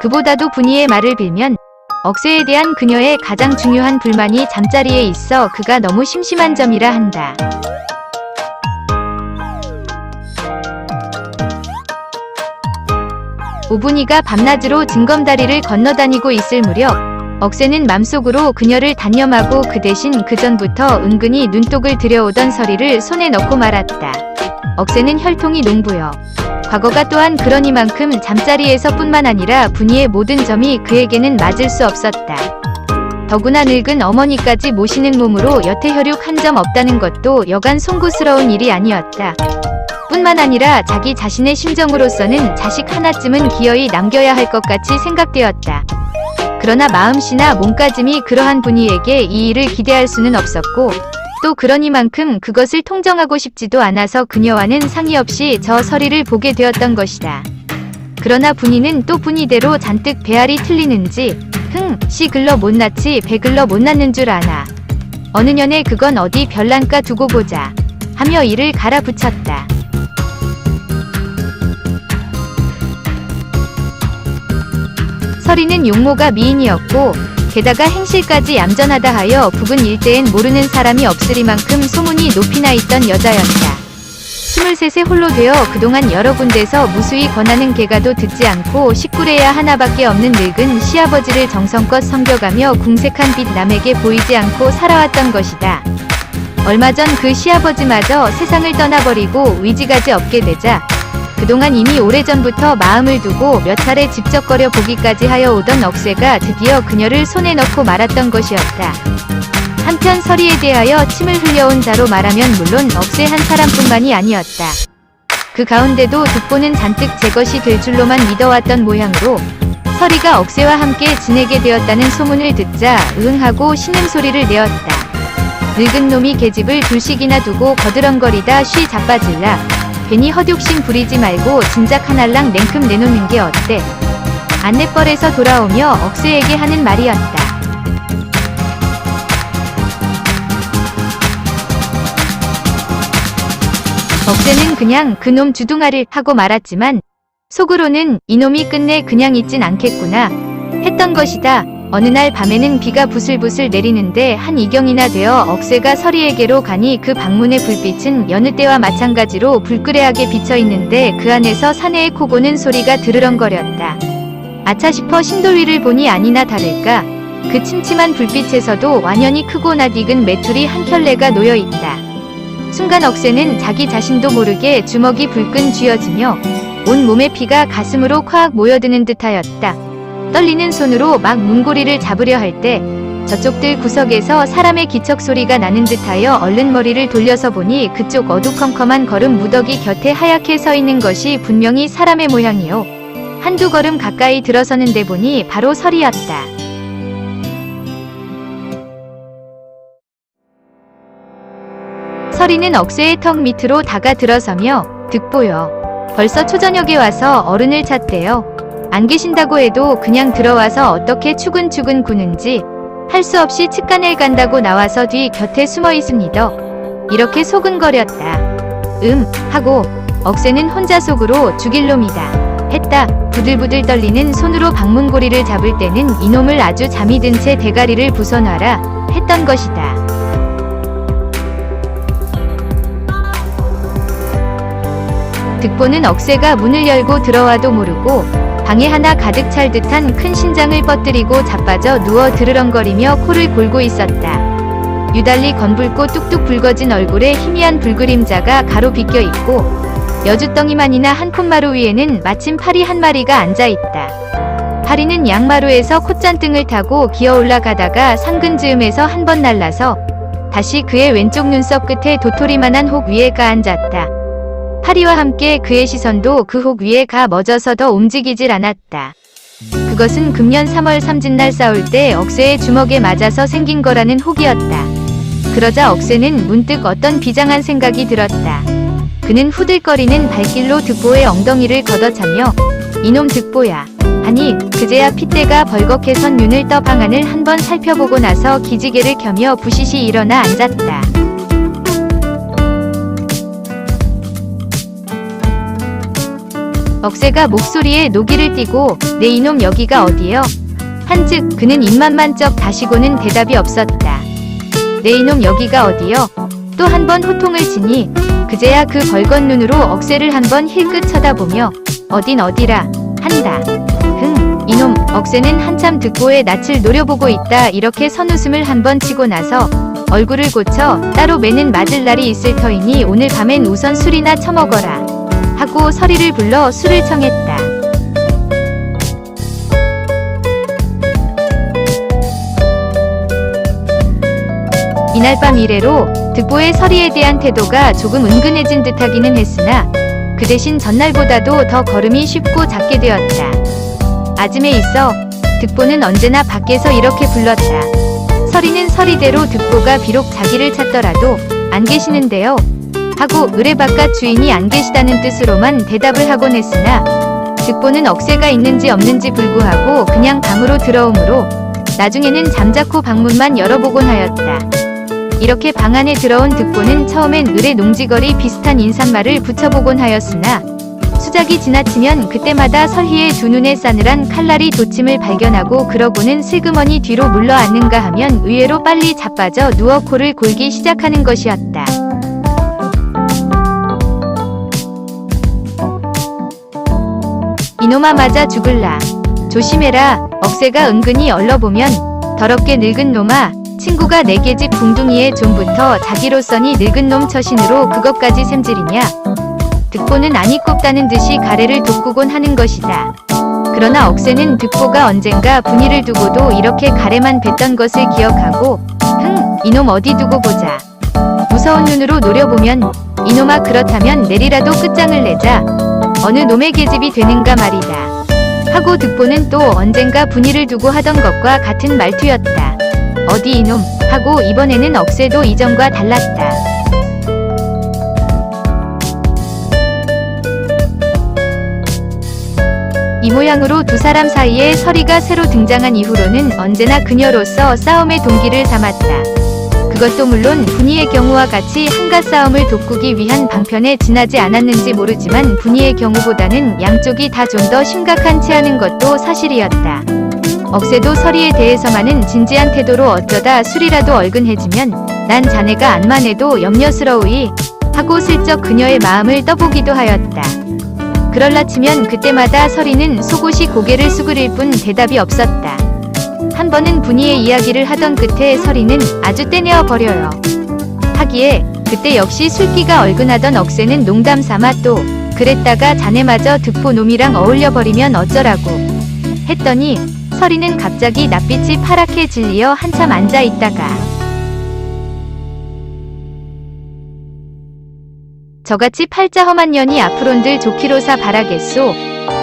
그보다도 분이의 말을 빌면 억새에 대한 그녀의 가장 중요한 불만이 잠자리에 있어 그가 너무 심심한 점이라 한다. 오분이가 밤낮으로 징검다리를 건너다니고 있을 무렵 억새는 맘속으로 그녀를 단념하고 그 대신 그전부터 은근히 눈독을 들여오던 서리를 손에 넣고 말았다. 억새는 혈통이 농부여. 과거가 또한 그러니만큼 잠자리에서 뿐만 아니라 분이의 모든 점이 그에게는 맞을 수 없었다. 더구나 늙은 어머니까지 모시는 몸으로 여태 혈육 한 점 없다는 것도 여간 송구스러운 일이 아니었다. 뿐만 아니라 자기 자신의 심정으로서는 자식 하나쯤은 기어이 남겨야 할 것 같이 생각되었다. 그러나 마음씨나 몸가짐이 그러한 분이에게 이 일을 기대할 수는 없었고 또 그러니만큼 그것을 통정하고 싶지도 않아서 그녀와는 상의 없이 저 서리를 보게 되었던 것이다. 그러나 분이는 또 분이대로 잔뜩 배알이 틀리는지 씨 글러 못났지 배 글러 못났는 줄 아나. 어느 년에 그건 어디 별난가 두고 보자 하며 이를 갈아붙였다. 서리는 용모가 미인이었고 게다가 행실까지 얌전하다 하여 부근 일대엔 모르는 사람이 없으리만큼 소문이 높이나 있던 여자였다. 23세 홀로 되어 그동안 여러 군데서 무수히 권하는 개가도 듣지 않고 식구래야 하나밖에 없는 늙은 시아버지를 정성껏 섬겨가며 궁색한 빛 남에게 보이지 않고 살아왔던 것이다. 얼마 전 그 시아버지마저 세상을 떠나버리고 의지가지 없게 되자 그동안 이미 오래전부터 마음을 두고 몇 차례 집적거려 보기까지 하여 오던 억새가 드디어 그녀를 손에 넣고 말았던 것이었다. 한편 서리에 대하여 침을 흘려온 자로 말하면 물론 억새 한 사람뿐만이 아니었다. 그 가운데도 득보는 잔뜩 제 것이 될 줄로만 믿어왔던 모양으로 서리가 억새와 함께 지내게 되었다는 소문을 듣자 으응하고 신음소리를 내었다. 늙은 놈이 계집을 둘씩이나 두고 거드렁거리다 쉬 자빠질라. 괜히 헛욕심 부리지 말고 진작 하날랑 냉큼 내놓는 게 어때? 안내벌에서 돌아오며 억새에게 하는 말이었다. 억새는 그냥 그놈 주둥아를 하고 말았지만 속으로는 이놈이 끝내 그냥 있진 않겠구나 했던 것이다. 어느 날 밤에는 비가 부슬부슬 내리는데 한 이경이나 되어 억새가 서리에게로 가니 그 방문의 불빛은 여느 때와 마찬가지로 불그레하게 비쳐있는데 그 안에서 사내의 코 고는 소리가 드르렁거렸다. 아차 싶어 신돌위를 보니 아니나 다를까 그 침침한 불빛에서도 완연히 크고 낯익은 메뚜리 한 켤레가 놓여있다. 순간 억새는 자기 자신도 모르게 주먹이 불끈 쥐어지며 온 몸의 피가 가슴으로 콱 모여드는 듯하였다. 떨리는 손으로 막 문고리를 잡으려 할 때 저쪽들 구석에서 사람의 기척 소리가 나는 듯하여 얼른 머리를 돌려서 보니 그쪽 어두컴컴한 걸음 무더기 곁에 하얗게 서 있는 것이 분명히 사람의 모양이요. 한두 걸음 가까이 들어서는데 보니 바로 서리였다. 서리는 억새의 턱 밑으로 다가 들어서며 득보여. 벌써 초저녁에 와서 어른을 찾대요. 안 계신다고 해도 그냥 들어와서 어떻게 추근추근 구는지 할 수 없이 측간을 간다고 나와서 뒤 곁에 숨어 있습니다. 이렇게 소근거렸다. 하고 억새는 혼자 속으로 죽일 놈이다 했다. 부들부들 떨리는 손으로 방문고리를 잡을 때는 이놈을 아주 잠이 든 채 대가리를 부숴놔라 했던 것이다. 득보는 억새가 문을 열고 들어와도 모르고 방에 하나 가득 찰 듯한 큰 신장을 뻗들이고 자빠져 누워 드르렁거리며 코를 골고 있었다. 유달리 건붉고 뚝뚝 붉어진 얼굴에 희미한 불그림자가 가로 비껴 있고 여주덩이만이나 한 콧마루 위에는 마침 파리 한 마리가 앉아있다. 파리는 양마루에서 콧잔등을 타고 기어 올라가다가 상근즈음에서 한 번 날라서 다시 그의 왼쪽 눈썹 끝에 도토리만한 혹 위에 가 앉았다. 파리와 함께 그의 시선도 그 혹 위에 가 멎어서 더 움직이질 않았다. 그것은 금년 3월 삼진날 싸울 때 억새의 주먹에 맞아서 생긴 거라는 혹이었다. 그러자 억새는 문득 어떤 비장한 생각이 들었다. 그는 후들거리는 발길로 득보의 엉덩이를 걷어차며 이놈 득보야 하니 그제야 핏대가 벌겋게 선 눈을 떠 방안을 한번 살펴보고 나서 기지개를 켜며 부시시 일어나 앉았다. 억새가 목소리에 노기를 띠고 내 이놈 여기가 어디여? 한즉 그는 입만 쩍 다시고는 대답이 없었다. 내 이놈 여기가 어디여? 또 한 번 호통을 치니 그제야 그 벌건 눈으로 억새를 한번 힐끗 쳐다보며 어딘 어디라 한다. 이놈. 억새는 한참 득보의 낯을 노려보고 있다. 이렇게 선웃음을 한번 치고 나서 얼굴을 고쳐 따로 매는 맞을 날이 있을 터이니 오늘 밤엔 우선 술이나 처먹어라 하고 서리를 불러 술을 청했다. 이날 밤 이래로 득보의 서리에 대한 태도가 조금 은근해진 듯하기는 했으나 그 대신 전날보다도 더 걸음이 쉽고 작게 되었다. 아침에 있어 득보는 언제나 밖에서 이렇게 불렀다. 서리는 서리대로 득보가 비록 자기를 찾더라도 안 계시는데요 하고 의뢰바깥 주인이 안 계시다는 뜻으로만 대답을 하곤 했으나 득보는 억새가 있는지 없는지 불구하고 그냥 방으로 들어오므로 나중에는 잠자코 방문만 열어보곤 하였다. 이렇게 방 안에 들어온 득보는 처음엔 의뢰 농지거리 비슷한 인사말을 붙여보곤 하였으나 수작이 지나치면 그때마다 설희의 두 눈에 싸늘한 칼날이 돋침을 발견하고 그러고는 슬그머니 뒤로 물러앉는가 하면 의외로 빨리 자빠져 누워 코를 골기 시작하는 것이었다. 이놈아 맞아 죽을라. 조심해라. 억새가 은근히 얼러보면 더럽게 늙은 놈아. 친구가 내게 집 붕둥이에 좀부터 자기로서니 늙은 놈 처신으로 그것까지 샘질이냐. 득보는 안이 꼽다는 듯이 가래를 돋구곤 하는 것이다. 그러나 억새는 득보가 언젠가 분이를 두고도 이렇게 가래만 뱉던 것을 기억하고 이놈 어디 두고 보자. 무서운 눈으로 노려보면 이놈아 그렇다면 내리라도 끝장을 내자. 어느 놈의 계집이 되는가 말이다. 하고 득보는 또 언젠가 분이를 두고 하던 것과 같은 말투였다. 어디 이놈 하고 이번에는 억새도 이전과 달랐다. 이 모양으로 두 사람 사이에 서리가 새로 등장한 이후로는 언제나 그녀로서 싸움의 동기를 삼았다. 그것도 물론 분이의 경우와 같이 한가 싸움을 돋구기 위한 방편에 지나지 않았는지 모르지만 분이의 경우보다는 양쪽이 다 좀 더 심각한 체하는 것도 사실이었다. 억새도 서리에 대해서만은 진지한 태도로 어쩌다 술이라도 얼근해지면 난 자네가 안만 해도 염려스러우이 하고 슬쩍 그녀의 마음을 떠보기도 하였다. 그럴라 치면 그때마다 서리는 속옷이 고개를 수그릴 뿐 대답이 없었다. 한 번은 분이의 이야기를 하던 끝에 서리는 아주 떼내어 버려요 하기에 그때 역시 술기가 얼근하던 억새는 농담 삼아 또 그랬다가 자네마저 득보 놈이랑 어울려버리면 어쩌라고 했더니 서리는 갑자기 낯빛이 파랗게 질리어 한참 앉아있다가 저같이 팔자 험한 년이 앞으론들 좋기로사 바라겠소.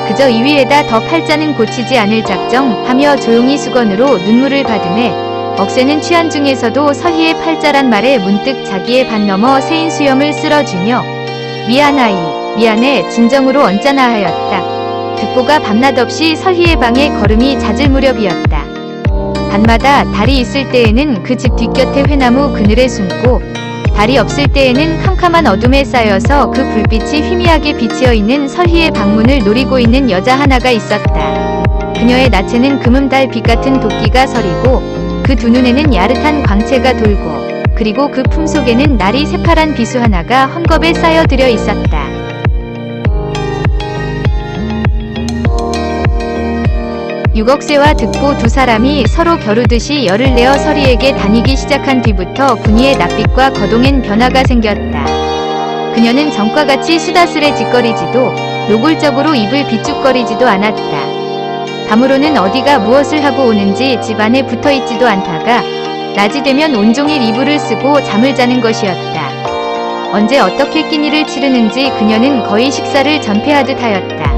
그저 이 위에다 더 팔자는 고치지 않을 작정 하며 조용히 수건으로 눈물을 받으매 억새는 취한 중에서도 서희의 팔자란 말에 문득 자기의 반 넘어 새인 수염을 쓸어주며 미안하이 미안해 진정으로 언짢아 하였다. 득보가 밤낮 없이 서희의 방에 걸음이 잦을 무렵이었다. 밤마다 달이 있을 때에는 그 집 뒷곁에 회나무 그늘에 숨고 달이 없을 때에는 캄캄한 어둠에 쌓여서 그 불빛이 희미하게 비치어 있는 설희의 방문을 노리고 있는 여자 하나가 있었다. 그녀의 나체는 금음달 빛 같은 도끼가 서리고 그 두 눈에는 야릇한 광채가 돌고 그리고 그 품속에는 날이 새파란 비수 하나가 헝겊에 쌓여들여 있었다. 육억새와 득보 두 사람이 서로 겨루듯이 열을 내어 설희에게 다니기 시작한 뒤부터 분이의 낯빛과 거동엔 변화가 생겼다. 그녀는 전과 같이 수다스레짓거리지도 노골적으로 입을 비쭉거리지도 않았다. 밤으로는 어디가 무엇을 하고 오는지 집안에 붙어있지도 않다가 낮이 되면 온종일 이불을 쓰고 잠을 자는 것이었다. 언제 어떻게 끼니를 치르는지 그녀는 거의 식사를 전폐하듯 하였다.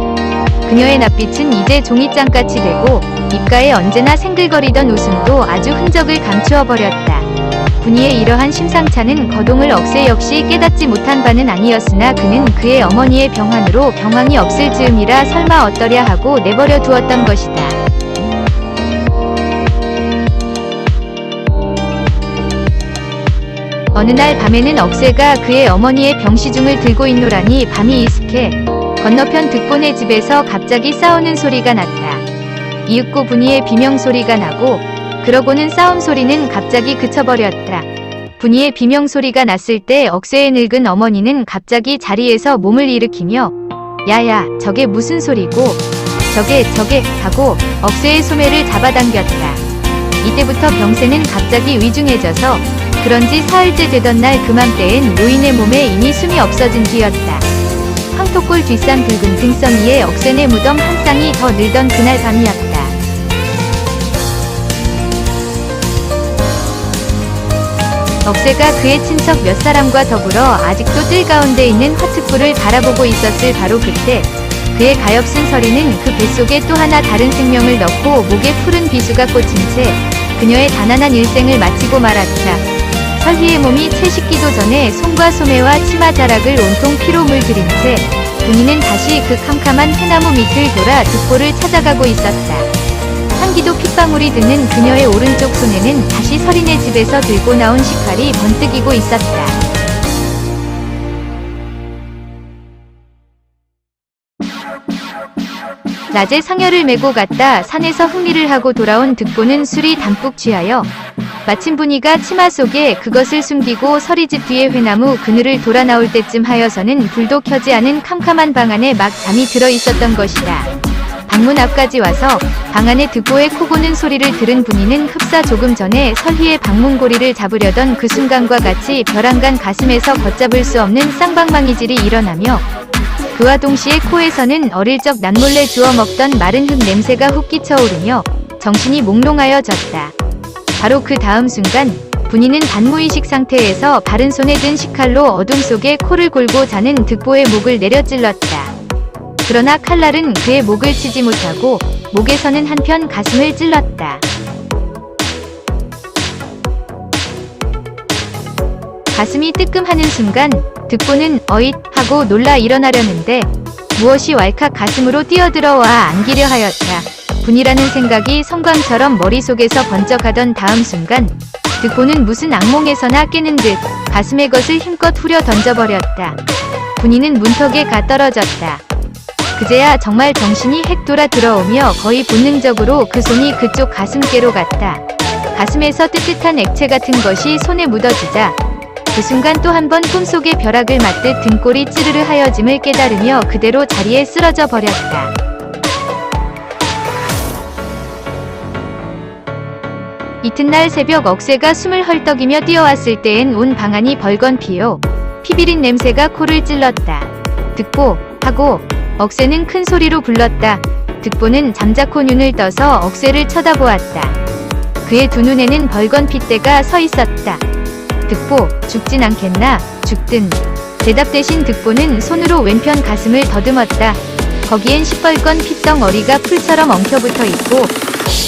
그녀의 낯빛은 이제 종이장같이 되고 입가에 언제나 생글거리던 웃음도 아주 흔적을 감추어 버렸다. 분이의 이러한 심상찮은 거동을 억새 역시 깨닫지 못한 바는 아니었으나 그는 그의 어머니의 병환으로 병황이 없을 즈음이라 설마 어떠랴 하고 내버려 두었던 것이다. 어느 날 밤에는 억새가 그의 어머니의 병시중을 들고 있노라니 밤이 이슥해 건너편 득본의 집에서 갑자기 싸우는 소리가 났다. 이윽고 분이의 비명소리가 나고 그러고는 싸움 소리는 갑자기 그쳐버렸다. 분이의 비명소리가 났을 때 억새의 늙은 어머니는 갑자기 자리에서 몸을 일으키며 야야 저게 무슨 소리고 저게 하고 억새의 소매를 잡아당겼다. 이때부터 병세는 갑자기 위중해져서 그런지 사흘째 되던 날 그맘때엔 노인의 몸에 이미 숨이 없어진 뒤였다. 황토골 뒷산 붉은 등성이에 억센의 무덤 한 쌍이 더 늘던 그날 밤이었다. 억새가 그의 친척 몇 사람과 더불어 아직도 뜰 가운데 있는 화특불을 바라보고 있었을 바로 그때 그의 가엾은 서리는 그 뱃속에 또 하나 다른 생명을 넣고 목에 푸른 비수가 꽂힌 채 그녀의 가난한 일생을 마치고 말았다. 설희의 몸이 채 식기도 전에 손과 소매와 치마 자락을 온통 피로 물들인 채 분이는 다시 그 캄캄한 해나무 밑을 돌아 득보를 찾아가고 있었다. 한기도 핏방울이 드는 그녀의 오른쪽 손에는 다시 설인의 집에서 들고 나온 식칼이 번뜩이고 있었다. 낮에 상여를 메고 갔다 산에서 흥리를 하고 돌아온 득보는 술이 담뿍 취하여 마침 분이가 치마 속에 그것을 숨기고 서리집 뒤에 회나무 그늘을 돌아 나올 때쯤 하여서는 불도 켜지 않은 캄캄한 방 안에 막 잠이 들어 있었던 것이다. 방문 앞까지 와서 방 안에 득보의 코 고는 소리를 들은 분이는 흡사 조금 전에 설희의 방문고리를 잡으려던 그 순간과 같이 벼랑간 가슴에서 걷잡을 수 없는 쌍방망이질이 일어나며 그와 동시에 코에서는 어릴 적 남몰래 주워 먹던 마른 흙 냄새가 훅 끼쳐오르며 정신이 몽롱하여졌다. 바로 그 다음 순간 분이는 반무의식 상태에서 바른 손에 든 식칼로 어둠 속에 코를 골고 자는 득보의 목을 내려 찔렀다. 그러나 칼날은 그의 목을 치지 못하고 목에서는 한편 가슴을 찔렀다. 가슴이 뜨끔하는 순간 득보는 어잇 하고 놀라 일어나려는데 무엇이 왈칵 가슴으로 뛰어들어와 안기려 하였다. 분이라는 생각이 성광처럼 머릿속에서 번쩍하던 다음 순간 득보는 무슨 악몽에서나 깨는 듯 가슴의 것을 힘껏 후려 던져버렸다. 분이는 문턱에 가 떨어졌다. 그제야 정말 정신이 핵 돌아 들어오며 거의 본능적으로 그 손이 그쪽 가슴께로 갔다. 가슴에서 뜨뜻한 액체 같은 것이 손에 묻어지자 그 순간 또 한 번 꿈속의 벼락을 맞듯 등골이 찌르르 하여짐을 깨달으며 그대로 자리에 쓰러져 버렸다. 이튿날 새벽 억새가 숨을 헐떡이며 뛰어왔을 때엔 온 방안이 벌건 피요. 피비린 냄새가 코를 찔렀다. 득보 하고 억새는 큰 소리로 불렀다. 득보는 잠자코 눈을 떠서 억새를 쳐다보았다. 그의 두 눈에는 벌건 핏대가 서 있었다. 득보, 죽진 않겠나? 죽든. 대답 대신 득보는 손으로 왼편 가슴을 더듬었다. 거기엔 시뻘건 핏덩어리가 풀처럼 엉켜붙어 있고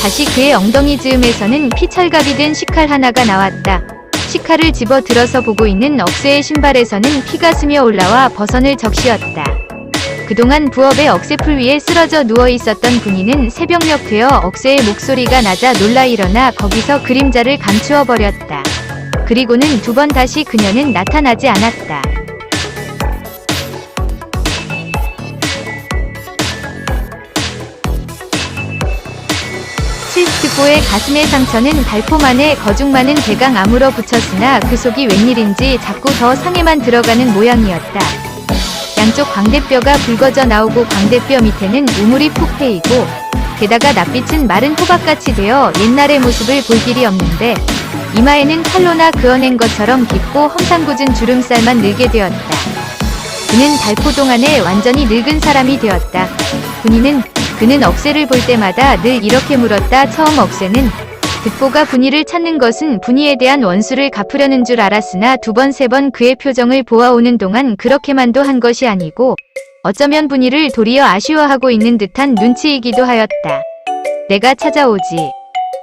다시 그의 엉덩이 즈음에서는 피철갑이 된 식칼 하나가 나왔다. 식칼을 집어 들어서 보고 있는 억새의 신발에서는 피가 스며 올라와 버선을 적시었다. 그동안 부업의 억새풀 위에 쓰러져 누워있었던 분이는 새벽녘 되어 억새의 목소리가 나자 놀라 일어나 거기서 그림자를 감추어 버렸다. 그리고는 2번 다시 그녀는 나타나지 않았다. 득보의 가슴의 상처는 달포만에 거중 많은 대강 아물어 붙였으나 그 속이 웬일인지 자꾸 더 상에만 들어가는 모양이었다. 양쪽 광대뼈가 붉어져 나오고 광대뼈 밑에는 우물이 푹 패이고 게다가 낯빛은 마른 호박같이 되어 옛날의 모습을 볼 길이 없는데 이마에는 칼로나 그어낸 것처럼 깊고 험상궂은 주름살만 늘게 되었다. 그는 달포 동안에 완전히 늙은 사람이 되었다. 그는 억새를 볼 때마다 늘 이렇게 물었다. 처음 억새는 득보가 분이를 찾는 것은 분이에 대한 원수를 갚으려는 줄 알았으나 2번, 3번 그의 표정을 보아오는 동안 그렇게만도 한 것이 아니고 어쩌면 분이를 도리어 아쉬워하고 있는 듯한 눈치이기도 하였다. 내가 찾아오지.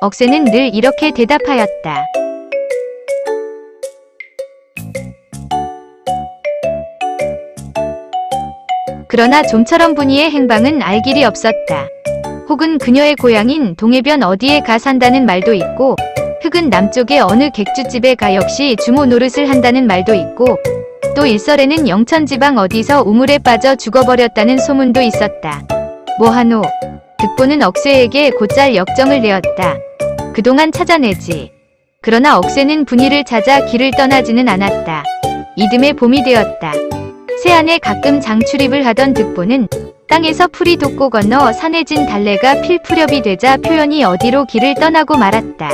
억새는 늘 이렇게 대답하였다. 그러나 좀처럼 분이의 행방은 알 길이 없었다. 혹은 그녀의 고향인 동해변 어디에 가 산다는 말도 있고 흑은 남쪽의 어느 객주집에 가 역시 주모 노릇을 한다는 말도 있고 또 일설에는 영천지방 어디서 우물에 빠져 죽어버렸다는 소문도 있었다. 뭐하노? 득보는 억새에게 곧잘 역정을 내었다. 그동안 찾아내지. 그러나 억새는 분이를 찾아 길을 떠나지는 않았다. 이듬해 봄이 되었다. 새안에 가끔 장출입을 하던 득보는 땅에서 풀이 돋고 건너 산에 진 달래가 필 푸렵이 되자 표현이 어디로 길을 떠나고 말았다.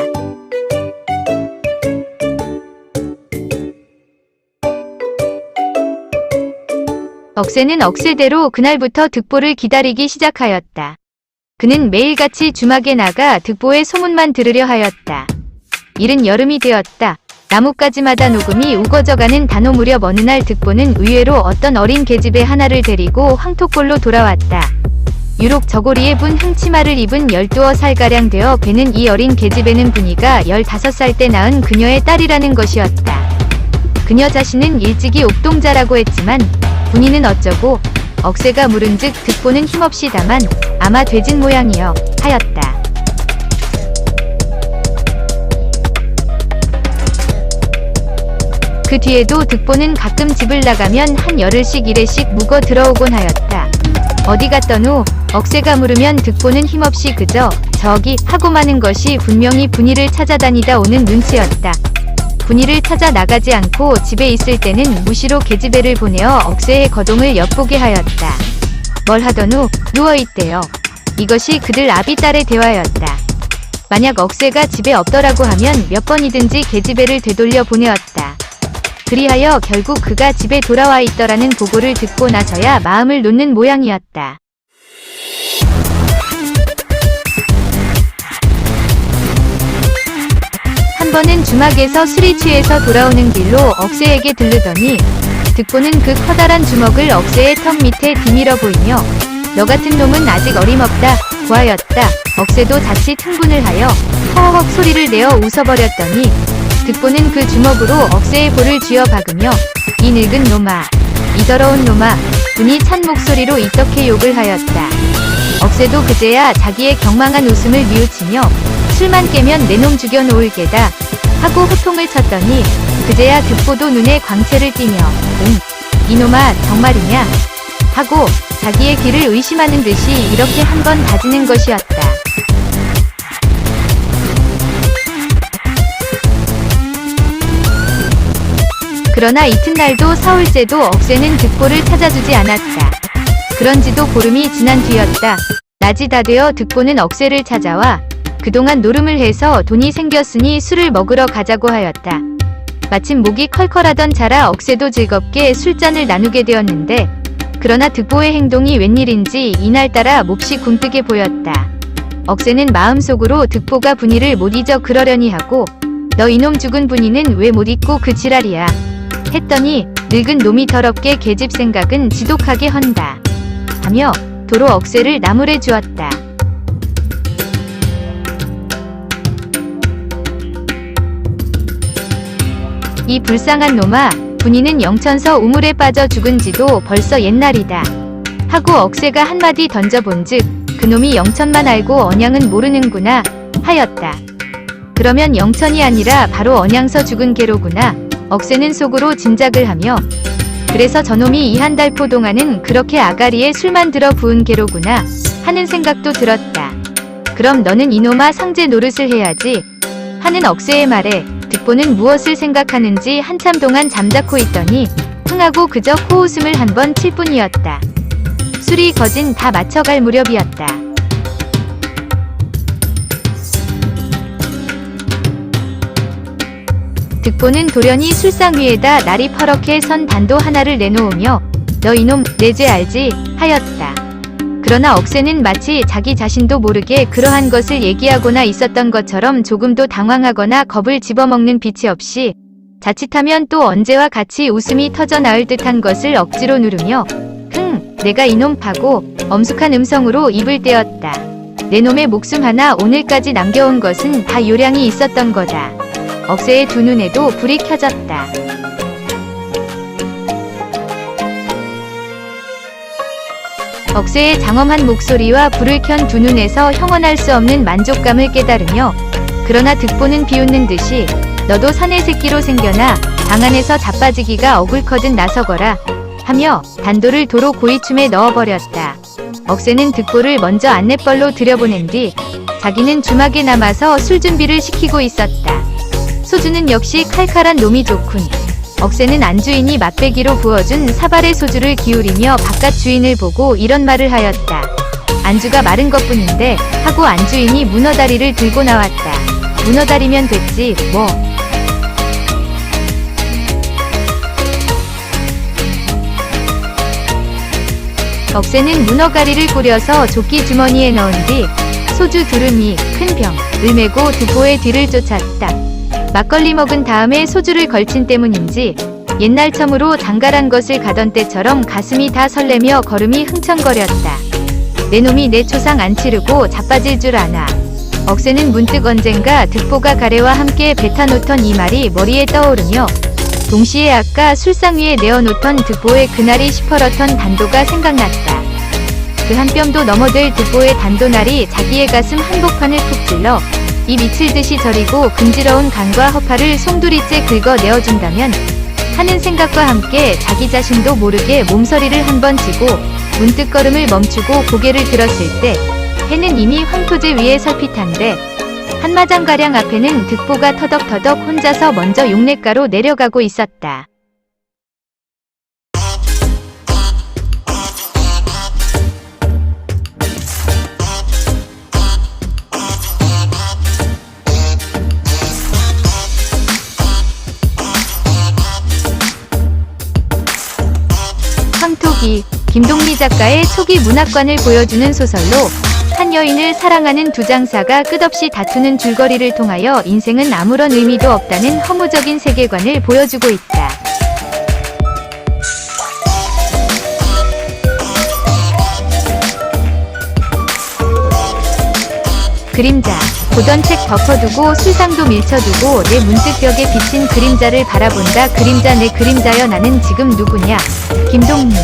억새는 억새대로 그날부터 득보를 기다리기 시작하였다. 그는 매일같이 주막에 나가 득보의 소문만 들으려 하였다. 이른 여름이 되었다. 나뭇가지마다 녹음이 우거져가는 단오 무렵 어느 날 득보는 의외로 어떤 어린 계집애 하나를 데리고 황토골로 돌아왔다. 유록 저고리에 분 흥치마를 입은 12살가량 되어 배는 이 어린 계집애는 분이가 15살 때 낳은 그녀의 딸이라는 것이었다. 그녀 자신은 일찍이 옥동자라고 했지만 분이는 어쩌고 억새가 물은즉 득보는 힘없이 다만 아마 돼진 모양이여 하였다. 그 뒤에도 득보는 가끔 집을 나가면 한 열흘씩 일회씩 묵어 들어오곤 하였다. 어디 갔더노? 억새가 물으면 득보는 힘없이 그저 저기 하고 마는 것이 분명히 분이를 찾아다니다 오는 눈치였다. 분이를 찾아 나가지 않고 집에 있을 때는 무시로 계집애를 보내어 억새의 거동을 엿보게 하였다. 뭘 하더노? 누워있대요. 이것이 그들 아비딸의 대화였다. 만약 억새가 집에 없더라고 하면 몇 번이든지 계집애를 되돌려 보내었다. 그리하여 결국 그가 집에 돌아와 있더라는 보고를 듣고 나서야 마음을 놓는 모양이었다. 한 번은 주막에서 술이 취해서 돌아오는 길로 억새에게 들르더니 득보는 그 커다란 주먹을 억새의 턱 밑에 디밀어 보이며 너 같은 놈은 아직 어림없다 고하였다. 억새도 자칫 흥분을 하여 허허헉 소리를 내어 웃어버렸더니 득보는 그 주먹으로 억새의 볼을 쥐어 박으며 이 늙은 놈아, 이 더러운 놈아, 분이 찬 목소리로 이렇게 욕을 하였다. 억새도 그제야 자기의 경망한 웃음을 뉘우치며 술만 깨면 내 놈 죽여놓을 게다 하고 호통을 쳤더니 그제야 득보도 눈에 광채를 띠며 이놈아 정말이냐 하고 자기의 귀를 의심하는 듯이 이렇게 한 번 다지는 것이었다. 그러나 이튿날도 사흘째도 억새는 득보를 찾아주지 않았다. 그런지도 보름이 지난 뒤였다. 낮이 다 되어 득보는 억새를 찾아와 그동안 노름을 해서 돈이 생겼으니 술을 먹으러 가자고 하였다. 마침 목이 컬컬하던 차라 억새도 즐겁게 술잔을 나누게 되었는데 그러나 득보의 행동이 웬일인지 이날따라 몹시 굼뜨게 보였다. 억새는 마음속으로 득보가 분이를 못 잊어 그러려니 하고 너 이놈 죽은 분이는 왜 못 잊고 그 지랄이야 했더니 늙은 놈이 더럽게 계집 생각은 지독하게 헌다 하며 도로 억새를 나무래 주었다. 이 불쌍한 놈아, 분이는 영천서 우물에 빠져 죽은 지도 벌써 옛날이다 하고 억새가 한마디 던져본즉 그놈이 영천만 알고 언양은 모르는구나 하였다. 그러면 영천이 아니라 바로 언양서 죽은 개로구나. 억새는 속으로 짐작을 하며 그래서 저놈이 이 한 달 포 동안은 그렇게 아가리에 술만 들어 부은 개로구나 하는 생각도 들었다. 그럼 너는 이놈아 상제 노릇을 해야지 하는 억새의 말에 득보는 무엇을 생각하는지 한참 동안 잠자코 있더니 흥하고 그저 코웃음을 한 번 칠 뿐이었다. 술이 거진 다 맞춰갈 무렵이었다. 득보는 돌연히 술상 위에다 날이 퍼렇게 선 단도 하나를 내놓으며 너 이놈 내 죄 알지? 하였다. 그러나 억새는 마치 자기 자신도 모르게 그러한 것을 얘기하고나 있었던 것처럼 조금도 당황하거나 겁을 집어먹는 빛이 없이 자칫하면 또 언제와 같이 웃음이 터져 나올 듯한 것을 억지로 누르며 내가 이놈 하고 엄숙한 음성으로 입을 떼었다. 내 놈의 목숨 하나 오늘까지 남겨온 것은 다 요량이 있었던 거다. 억새의 두 눈에도 불이 켜졌다. 억새의 장엄한 목소리와 불을 켠 두 눈에서 형언할 수 없는 만족감을 깨달으며 그러나 득보는 비웃는 듯이 너도 사내 새끼로 생겨나 방 안에서 자빠지기가 어글커든 나서거라 하며 단도를 도로 고이춤에 넣어버렸다. 억새는 득보를 먼저 안내벌로 들여보낸 뒤 자기는 주막에 남아서 술 준비를 시키고 있었다. 소주는 역시 칼칼한 놈이 좋군. 억새는 안주인이 맛배기로 부어준 사발의 소주를 기울이며 바깥 주인을 보고 이런 말을 하였다. 안주가 마른 것뿐인데 하고 안주인이 문어다리를 들고 나왔다. 문어다리면 됐지 뭐. 억새는 문어가리를 뿌려서 조끼 주머니에 넣은 뒤 소주 두루미 큰 병을 메고 득보의 뒤를 쫓았다. 막걸리 먹은 다음에 소주를 걸친 때문인지 옛날 처음으로 장가란 것을 가던 때처럼 가슴이 다 설레며 걸음이 흥청거렸다. 내 놈이 내 초상 안 치르고 자빠질 줄 아나. 억새는 문득 언젠가 득보가 가래와 함께 뱉어놓던 이 말이 머리에 떠오르며 동시에 아까 술상 위에 내어놓던 득보의 그날이 시퍼렇던 단도가 생각났다. 그 한 뼘도 넘어들 득보의 단도날이 자기의 가슴 한복판을 푹 찔러 이 미칠 듯이 저리고 근지러운 간과 허파를 송두리째 긁어 내어준다면 하는 생각과 함께 자기 자신도 모르게 몸서리를 한 번 쥐고 문득 걸음을 멈추고 고개를 들었을 때 해는 이미 황토제 위에 설핏한데 한마장가량 앞에는 득보가 터덕터덕 혼자서 먼저 용냇가로 내려가고 있었다. 황토기, 김동리 작가의 초기 문학관을 보여주는 소설로 한 여인을 사랑하는 두 장사가 끝없이 다투는 줄거리를 통하여 인생은 아무런 의미도 없다는 허무적인 세계관을 보여주고 있다. 그림자, 보던 책 덮어두고 술상도 밀쳐두고 내 문득벽에 비친 그림자를 바라본다. 그림자 내 그림자여 나는 지금 누구냐. 김동리